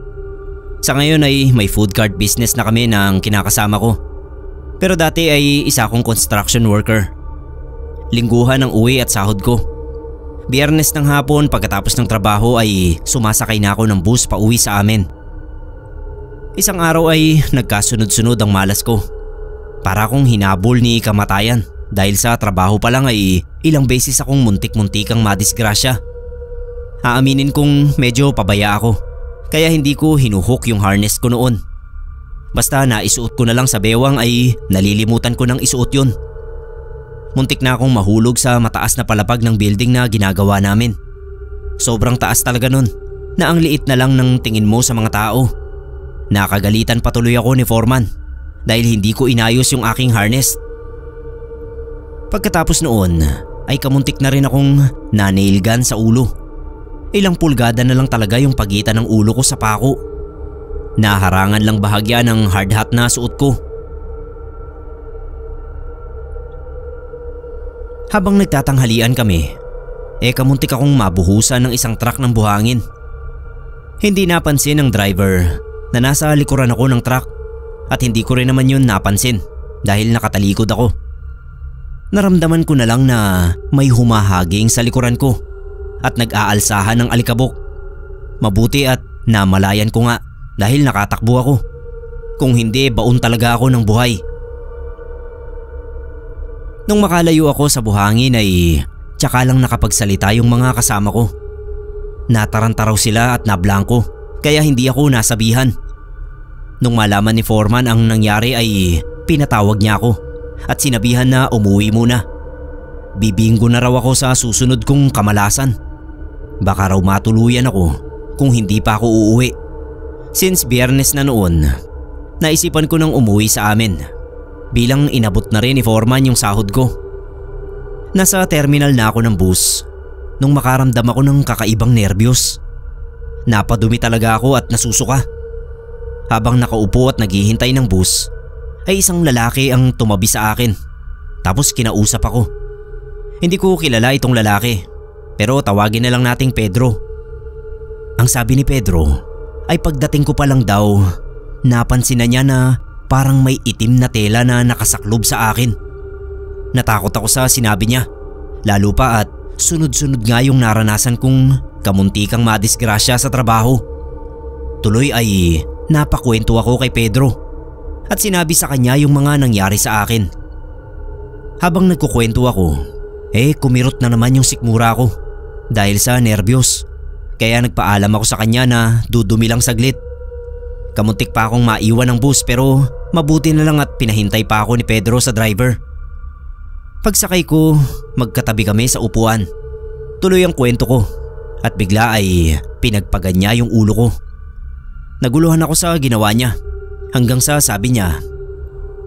Sa ngayon ay may food cart business na kami ng kinakasama ko. Pero dati ay isa akong construction worker. Lingguhan ang uwi at sahod ko. Biyernes ng hapon pagkatapos ng trabaho ay sumasakay na ako ng bus pa uwi sa amin. Isang araw ay nagkasunod-sunod ang malas ko. Para akong hinabol ni kamatayan. Dahil sa trabaho pa lang ay ilang beses akong muntik-muntikang madisgrasya. Aaminin kong medyo pabaya ako, kaya hindi ko hinuhook yung harness ko noon. Basta naisuot ko na lang sa bewang ay nalilimutan ko ng isuot yun. Muntik na akong mahulog sa mataas na palapag ng building na ginagawa namin. Sobrang taas talaga nun, na ang liit na lang ng tingin mo sa mga tao. Nakagalitan patuloy ako ni Foreman dahil hindi ko inayos yung aking harness. Pagkatapos noon ay kamuntik na rin akong na-nail gun sa ulo. Ilang pulgada na lang talaga yung pagitan ng ulo ko sa pako. Naharangan lang bahagya ng hard hat na suot ko. Habang nagtatanghalian kami, kamuntik akong mabuhusan ng isang truck ng buhangin. Hindi napansin ng driver na nasa likuran ako ng truck at hindi ko rin naman yun napansin dahil nakatalikod ako. Naramdaman ko na lang na may humahaging sa likuran ko at nag-aalsahan ng alikabok. Mabuti at namalayan ko nga dahil nakatakbo ako. Kung hindi, baon talaga ako ng buhay. Nung makalayo ako sa buhangin ay tsaka lang nakapagsalita yung mga kasama ko. Nataranta raw sila at nablangko kaya hindi ako nasabihan. Nung malaman ni Foreman ang nangyari ay pinatawag niya ako at sinabihan na umuwi muna. Bibinggo na raw ako sa susunod kong kamalasan. Baka raw matuluyan ako kung hindi pa ako uuwi. Since Biyernes na noon, naisipan ko nang umuwi sa amin bilang inabot na rin ni Foreman yung sahod ko. Nasa terminal na ako ng bus nung makaramdam ako ng kakaibang nerbiyos. Napadumi talaga ako at nasusuka. Habang nakaupo at naghihintay ng bus ay isang lalaki ang tumabi sa akin. Tapos kinausap ako. Hindi ko kilala itong lalaki pero tawagin na lang nating Pedro. Ang sabi ni Pedro ay pagdating ko pa lang daw, napansin na niya na parang may itim na tela na nakasaklob sa akin. Natakot ako sa sinabi niya, lalo pa at sunod-sunod nga yung naranasan kong kamuntikang madisgrasya sa trabaho. Tuloy ay napakwento ako kay Pedro at sinabi sa kanya yung mga nangyari sa akin. Habang nagkukwento ako, kumirot na naman yung sikmura ko dahil sa nerbiyos. Kaya nagpaalam ako sa kanya na dudumi lang saglit. Kamuntik pa akong maiwan ng bus pero mabuti na lang at pinahintay pa ako ni Pedro sa driver. Pagsakay ko, magkatabi kami sa upuan. Tuloy ang kwento ko at bigla ay pinagpagan niya yung ulo ko. Naguluhan ako sa ginawa niya hanggang sa sabi niya,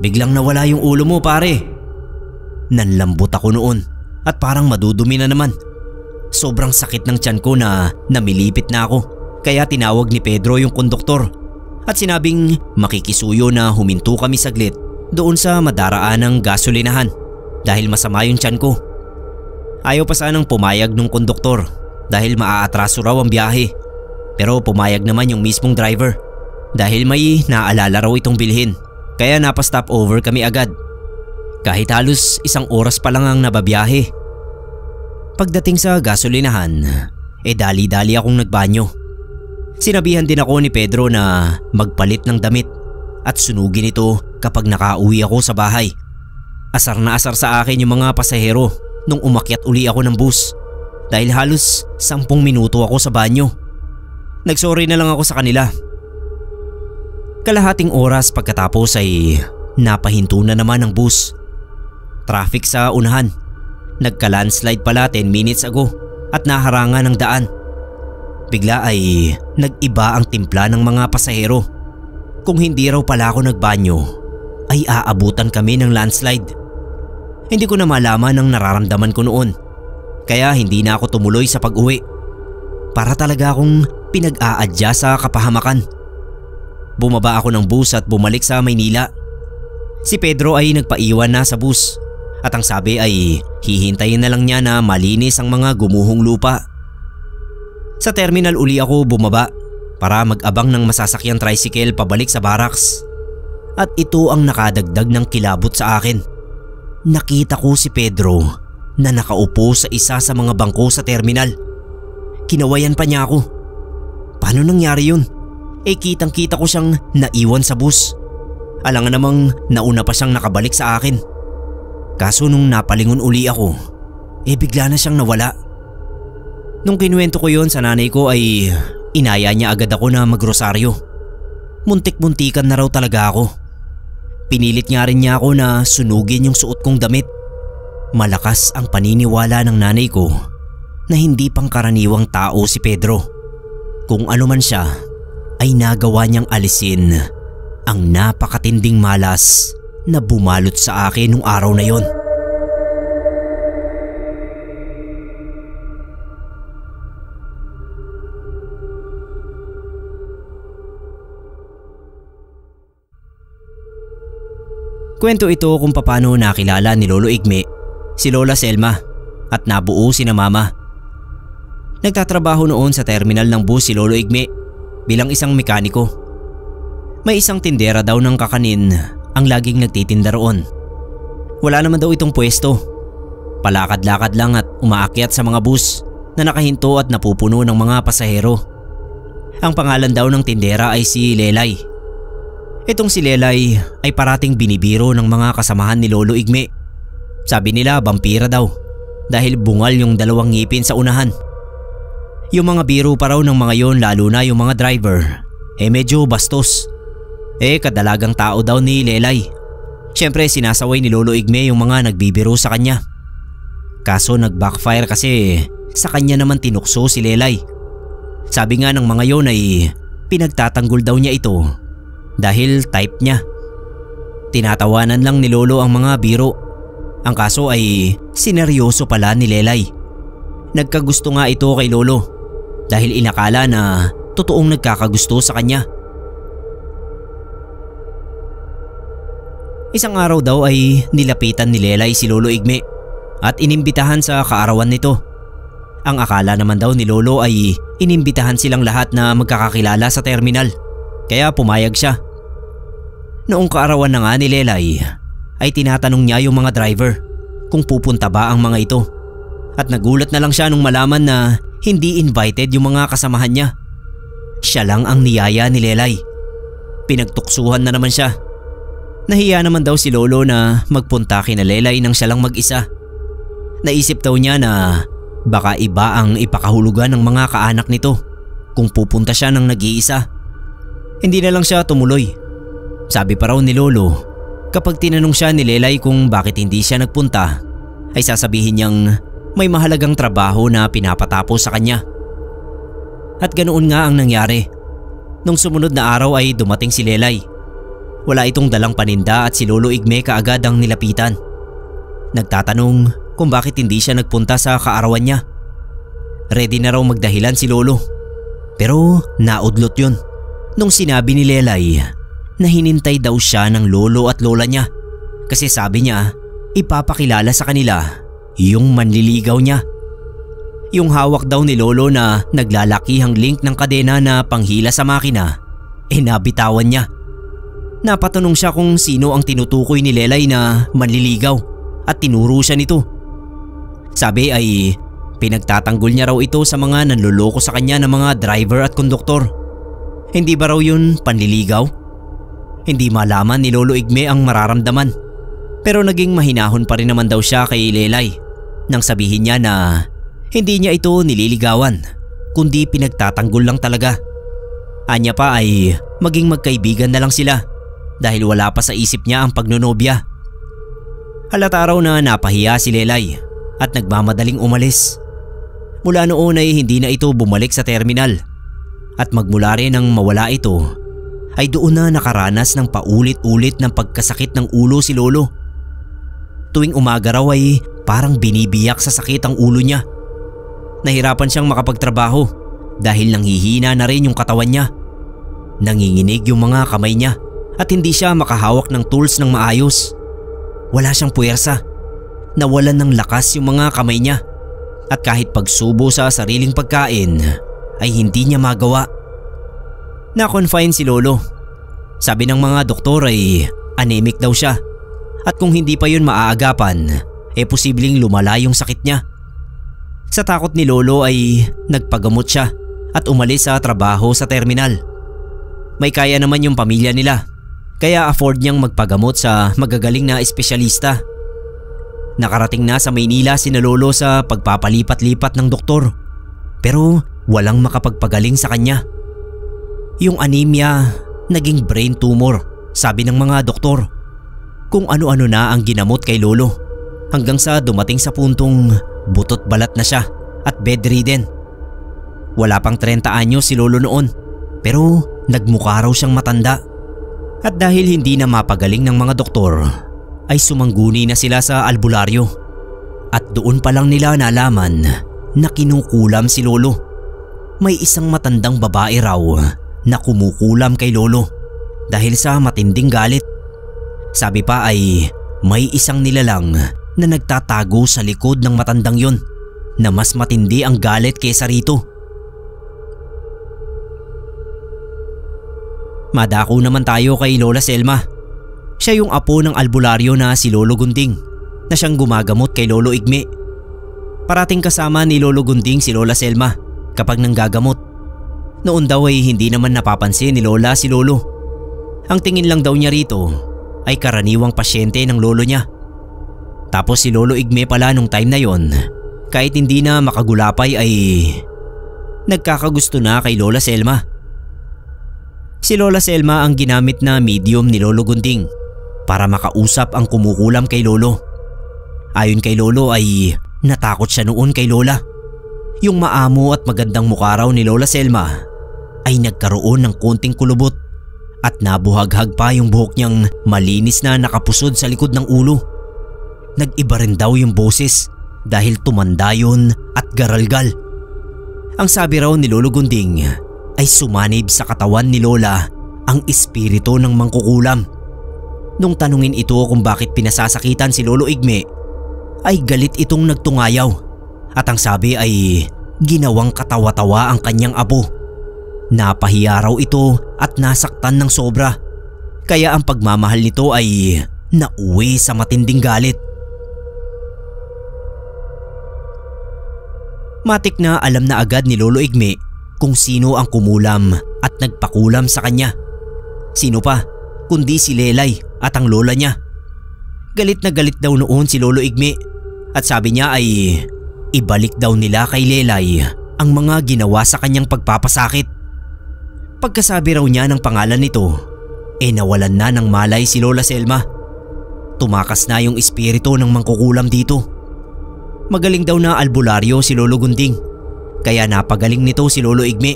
"Biglang nawala yung ulo mo, pare." Nanlambot ako noon at parang madudumi na naman. Sobrang sakit ng tiyan ko na namilipit na ako kaya tinawag ni Pedro yung konduktor at sinabing makikisuyo na huminto kami saglit doon sa madaraan ng gasolinahan dahil masama yung tiyan ko. Ayaw pa sanang pumayag ng konduktor dahil maaatraso raw ang biyahe, pero pumayag naman yung mismong driver dahil may naalala raw itong bilhin kaya napastop over kami agad. Kahit halos 1 oras pa lang ang nababiyahe. Pagdating sa gasolinahan, dali-dali akong nagbanyo. Sinabihan din ako ni Pedro na magpalit ng damit at sunugin ito kapag nakauwi ako sa bahay. Asar na asar sa akin yung mga pasahero nung umakyat uli ako ng bus dahil halos 10 minuto ako sa banyo. Nagsorry na lang ako sa kanila. Kalahating oras pagkatapos ay napahinto na naman ang bus. Traffic sa unahan. Nagka-landslide pala 10 minutes ago at naharangan ng daan. Bigla ay nag-iba ang timpla ng mga pasahero. Kung hindi raw pala ako nagbanyo ay aabutan kami ng landslide. Hindi ko na malaman ang nararamdaman ko noon kaya hindi na ako tumuloy sa pag-uwi. Para talaga akong pinag-aadya sa kapahamakan. Bumaba ako ng bus at bumalik sa Maynila. Si Pedro ay nagpaiwan na sa bus. At ang sabi ay hihintayin na lang niya na malinis ang mga gumuhong lupa. Sa terminal uli ako bumaba para mag-abang ng masasakyang tricycle pabalik sa barracks. At ito ang nakadagdag ng kilabot sa akin. Nakita ko si Pedro na nakaupo sa isa sa mga bangko sa terminal. Kinawayan pa niya ako. Paano nangyari yun? Kitang-kita ko siyang naiwan sa bus. Alangan namang nauna pa siyang nakabalik sa akin. Kaso nung napalingon uli ako, bigla na siyang nawala. Nung kinuwento ko yon sa nanay ko ay inaya niya agad ako na magrosaryo. Muntik-muntikan na raw talaga ako. Pinilit nga rin niya ako na sunugin yung suot kong damit. Malakas ang paniniwala ng nanay ko na hindi pangkaraniwang tao si Pedro. Kung ano man siya ay nagawa niyang alisin ang napakatinding malas na bumalot sa akin nung araw na yon. Kwento ito kung paano nakilala ni Lolo Igme si Lola Selma at nabuo sina Mama. Nagtatrabaho noon sa terminal ng bus si Lolo Igme bilang isang mekaniko. May isang tindera daw ng kakanin ang laging nagtitinda roon. Wala naman daw itong pwesto. Palakad-lakad lang at umaakyat sa mga bus na nakahinto at napupuno ng mga pasahero. Ang pangalan daw ng tindera ay si Lelay. Itong si Lelay ay parating binibiro ng mga kasamahan ni Lolo Igme. Sabi nila vampira daw dahil bungal yung dalawang ngipin sa unahan. Yung mga biro pa raw ng mga yon, lalo na yung mga driver, medyo bastos. Kadalagang tao daw ni Lelay. Siyempre sinasaway ni Lolo Igme yung mga nagbibiro sa kanya. Kaso nag-backfire kasi sa kanya naman tinukso si Lelay. Sabi nga ng mga yon ay pinagtatanggol daw niya ito dahil type niya. Tinatawanan lang ni Lolo ang mga biro. Ang kaso ay sineryoso pala ni Lelay. Nagkagusto nga ito kay Lolo dahil inakala na totoong nagkakagusto sa kanya. Isang araw daw ay nilapitan ni Lelay si Lolo Igme at inimbitahan sa kaarawan nito. Ang akala naman daw ni Lolo ay inimbitahan silang lahat na magkakakilala sa terminal, kaya pumayag siya. Noong kaarawan na nga ni Lelay ay tinatanong niya yung mga driver kung pupunta ba ang mga ito. At nagulat na lang siya nung malaman na hindi invited yung mga kasamahan niya. Siya lang ang niyaya ni Lelay. Pinagtuksuhan na naman siya. Nahiya naman daw si Lolo na magpunta kina Lelay nang siya lang mag-isa. Naisip daw niya na baka iba ang ipakahulugan ng mga kaanak nito kung pupunta siya ng nag-iisa. Hindi na lang siya tumuloy. Sabi pa raw ni Lolo, kapag tinanong siya ni Lelay kung bakit hindi siya nagpunta, ay sasabihin niyang may mahalagang trabaho na pinapatapos sa kanya. At ganoon nga ang nangyari. Nung sumunod na araw ay dumating si Lelay. Wala itong dalang paninda at si Lolo Igme kaagad ang nilapitan. Nagtatanong kung bakit hindi siya nagpunta sa kaarawan niya. Ready na raw magdahilan si Lolo. Pero naudlot yun nung sinabi ni Lelay na hinintay daw siya ng lolo at lola niya kasi sabi niya ipapakilala sa kanila yung manliligaw niya. Yung hawak daw ni Lolo na naglalakihang link ng kadena na panghila sa makina, nabitawan niya. Napatanong siya kung sino ang tinutukoy ni Lelay na manliligaw at tinuro siya nito. Sabi ay pinagtatanggol niya raw ito sa mga nanloloko sa kanya ng mga driver at konduktor. Hindi ba raw yun panliligaw? Hindi malaman ni Lolo Igme ang mararamdaman. Pero naging mahinahon pa rin naman daw siya kay Lelay nang sabihin niya na hindi niya ito nililigawan kundi pinagtatanggol lang talaga. Anya pa ay maging magkaibigan na lang sila dahil wala pa sa isip niya ang pagnonobya. Halata raw na napahiya si Lelay at nagmamadaling umalis. Mula noon ay hindi na ito bumalik sa terminal at magmula rin nang mawala ito ay doon na nakaranas ng paulit-ulit ng pagkasakit ng ulo si Lolo. Tuwing umaga raw ay parang binibiyak sa sakit ang ulo niya. Nahirapan siyang makapagtrabaho dahil nanghihina na rin yung katawan niya. Nanginginig yung mga kamay niya at hindi siya makahawak ng tools ng maayos. Wala siyang puwersa. Nawalan ng lakas yung mga kamay niya at kahit pagsubo sa sariling pagkain ay hindi niya magawa. Na-confine si Lolo. Sabi ng mga doktor ay anemic daw siya at kung hindi pa yun maaagapan posibleng lumala yung sakit niya. Sa takot ni Lolo ay nagpagamot siya at umalis sa trabaho sa terminal. May kaya naman yung pamilya nila kaya afford niyang magpagamot sa magagaling na espesyalista. Nakarating na sa Maynila sina Lolo sa pagpapalipat-lipat ng doktor pero walang makapagpagaling sa kanya. Yung anemia naging brain tumor, sabi ng mga doktor. Kung ano-ano na ang ginamot kay Lolo hanggang sa dumating sa puntong butot balat na siya at bedridden. Wala pang 30 anyos si Lolo noon pero nagmukha raw siyang matanda. At dahil hindi na mapagaling ng mga doktor ay sumangguni na sila sa albularyo at doon pa lang nila nalaman na kinukulam si Lolo. May isang matandang babae raw na kumukulam kay Lolo dahil sa matinding galit. Sabi pa ay may isang nilalang na nagtatago sa likod ng matandang yon na mas matindi ang galit kaysa rito. Madako naman tayo kay Lola Selma. Siya yung apo ng albularyo na si Lolo Gunding na siyang gumagamot kay Lolo Igme. Parating kasama ni Lolo Gunding si Lola Selma kapag nanggagamot. Noon daw ay hindi naman napapansin ni Lola si Lolo. Ang tingin lang daw niya rito ay karaniwang pasyente ng lolo niya. Tapos si Lolo Igme pala nung time na yon, kahit hindi na makagulapay ay nagkakagusto na kay Lola Selma. Si Lola Selma ang ginamit na medium ni Lolo Gunding para makausap ang kumukulam kay Lolo. Ayon kay Lolo ay natakot siya noon kay Lola. Yung maamo at magandang mukha raw ni Lola Selma ay nagkaroon ng konting kulubot at nabuhaghag pa yung buhok niyang malinis na nakapusod sa likod ng ulo. Nag-iba rin daw yung boses dahil tumanda yun at garalgal. Ang sabi raw ni Lolo Gunding ay sumanib sa katawan ni Lola ang espiritu ng mangkukulam. Nung tanungin ito kung bakit pinasasakitan si Lolo Igme, ay galit itong nagtungayaw at ang sabi ay ginawang katawa-tawa ang kanyang apo. Napahiya raw ito at nasaktan ng sobra, kaya ang pagmamahal nito ay nauwi sa matinding galit. Matik na alam na agad ni Lolo Igme kung sino ang kumulam at nagpakulam sa kanya. Sino pa kundi si Lelay at ang lola niya. Galit na galit daw noon si Lolo Igme at sabi niya ay ibalik daw nila kay Lelay ang mga ginawa sa kanyang pagpapasakit. Pagkasabi raw niya ng pangalan nito, nawalan na ng malay si Lola Selma. Tumakas na yung espiritu ng mangkukulam dito. Magaling daw na albularyo si Lolo Gunding, kaya napagaling nito si Lolo Igme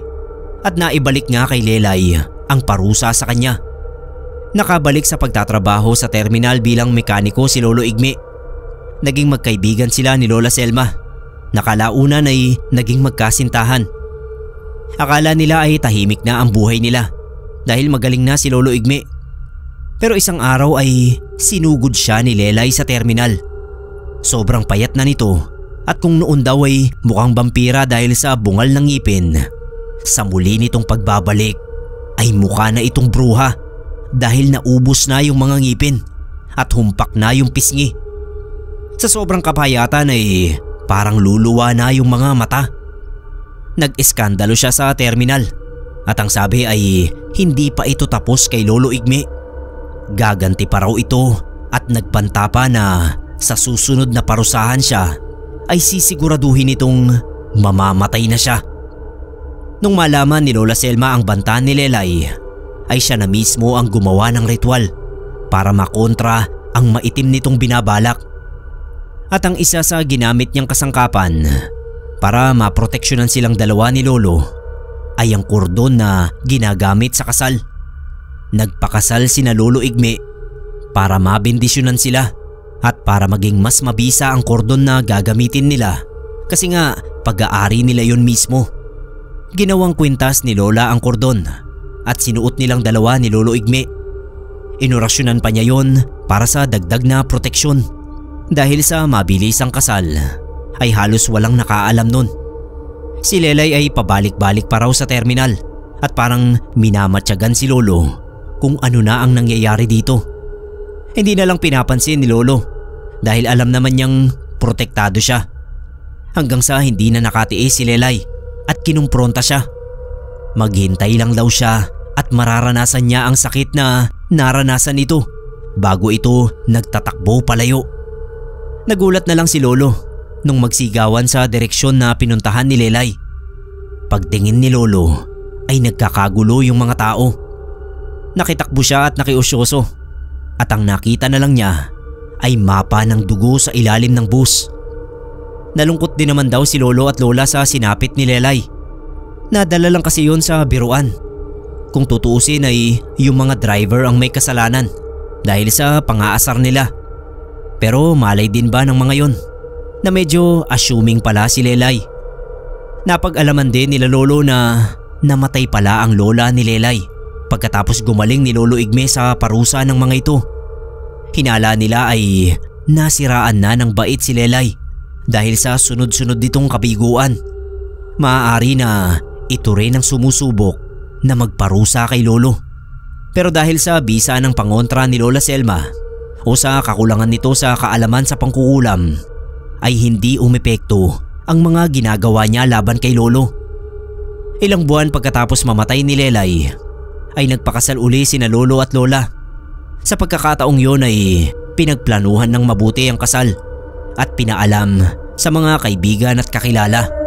at naibalik nga kay Lelay ang parusa sa kanya. Nakabalik sa pagtatrabaho sa terminal bilang mekaniko si Lolo Igme. Naging magkaibigan sila ni Lola Selma. Nakalaunan ay naging magkasintahan. Akala nila ay tahimik na ang buhay nila dahil magaling na si Lolo Igme. Pero isang araw ay sinugod siya ni Lelay sa terminal. Sobrang payat na nito at kung noon daw ay mukhang vampira dahil sa bungal ng ngipin, sa muli nitong pagbabalik ay mukha na itong bruha dahil naubos na yung mga ngipin at humpak na yung pisngi. Sa sobrang kapayatan ay parang luluwa na yung mga mata. Nag-eskandalo siya sa terminal at ang sabi ay hindi pa ito tapos kay Lolo Igme. Gaganti pa raw ito at nagpanta pa na sa susunod na parusahan siya ay sisiguraduhin itong mamamatay na siya. Nung malaman ni Lola Selma ang banta ni Lelay, ay siya na mismo ang gumawa ng ritual para makontra ang maitim nitong binabalak. At ang isa sa ginamit niyang kasangkapan para maproteksyonan silang dalawa ni Lolo ay ang kordon na ginagamit sa kasal. Nagpakasal sina Lolo Igme para mabendisyonan sila at para maging mas mabisa ang kordon na gagamitin nila kasi nga pag-aari nila yun mismo. Ginawang kwintas ni Lola ang kordon at sinuot nilang dalawa ni Lolo Igme. Inorasyonan pa niya yon para sa dagdag na proteksyon dahil sa mabilisang kasal ay halos walang nakaalam nun. Si Lelay ay pabalik-balik pa raw sa terminal at parang minamatyagan si Lolo kung ano na ang nangyayari dito. Hindi na lang pinapansin ni Lolo dahil alam naman niyang protektado siya. Hanggang sa hindi na nakatiis si Lelay at kinumpronta siya. Maghintay lang daw siya at mararanasan niya ang sakit na naranasan nito bago ito nagtatakbo palayo. Nagulat na lang si Lolo nung magsigawan sa direksyon na pinuntahan ni Lelay. Pagtingin ni Lolo ay nagkakagulo yung mga tao. Nakitakbo siya at nakiusyoso. At ang nakita na lang niya ay mapa ng dugo sa ilalim ng bus. Nalungkot din naman daw si Lolo at Lola sa sinapit ni Lelay. Nadala lang kasi yun sa biruan. Kung tutuusin ay yung mga driver ang may kasalanan dahil sa pang-aasar nila. Pero malay din ba ng mga yon na medyo assuming pala si Lelay. Napag-alaman din nila Lolo na namatay pala ang lola ni Lelay pagkatapos gumaling ni Lolo Igme sa parusa ng mga ito. Hinala nila ay nasiraan na ng bait si Lelay dahil sa sunod-sunod ditong kabiguan. Maaari na ito rin ang sumusubok na magparusa kay Lolo. Pero dahil sa bisa ng pangontra ni Lola Selma o sa kakulangan nito sa kaalaman sa pangkukulam, ay hindi umepekto ang mga ginagawa niya laban kay Lolo. Ilang buwan pagkatapos mamatay ni Lelay ay nagpakasal uli sina Lolo at Lola. Sa pagkakataong yun ay pinagplanuhan ng mabuti ang kasal at pinaalam sa mga kaibigan at kakilala.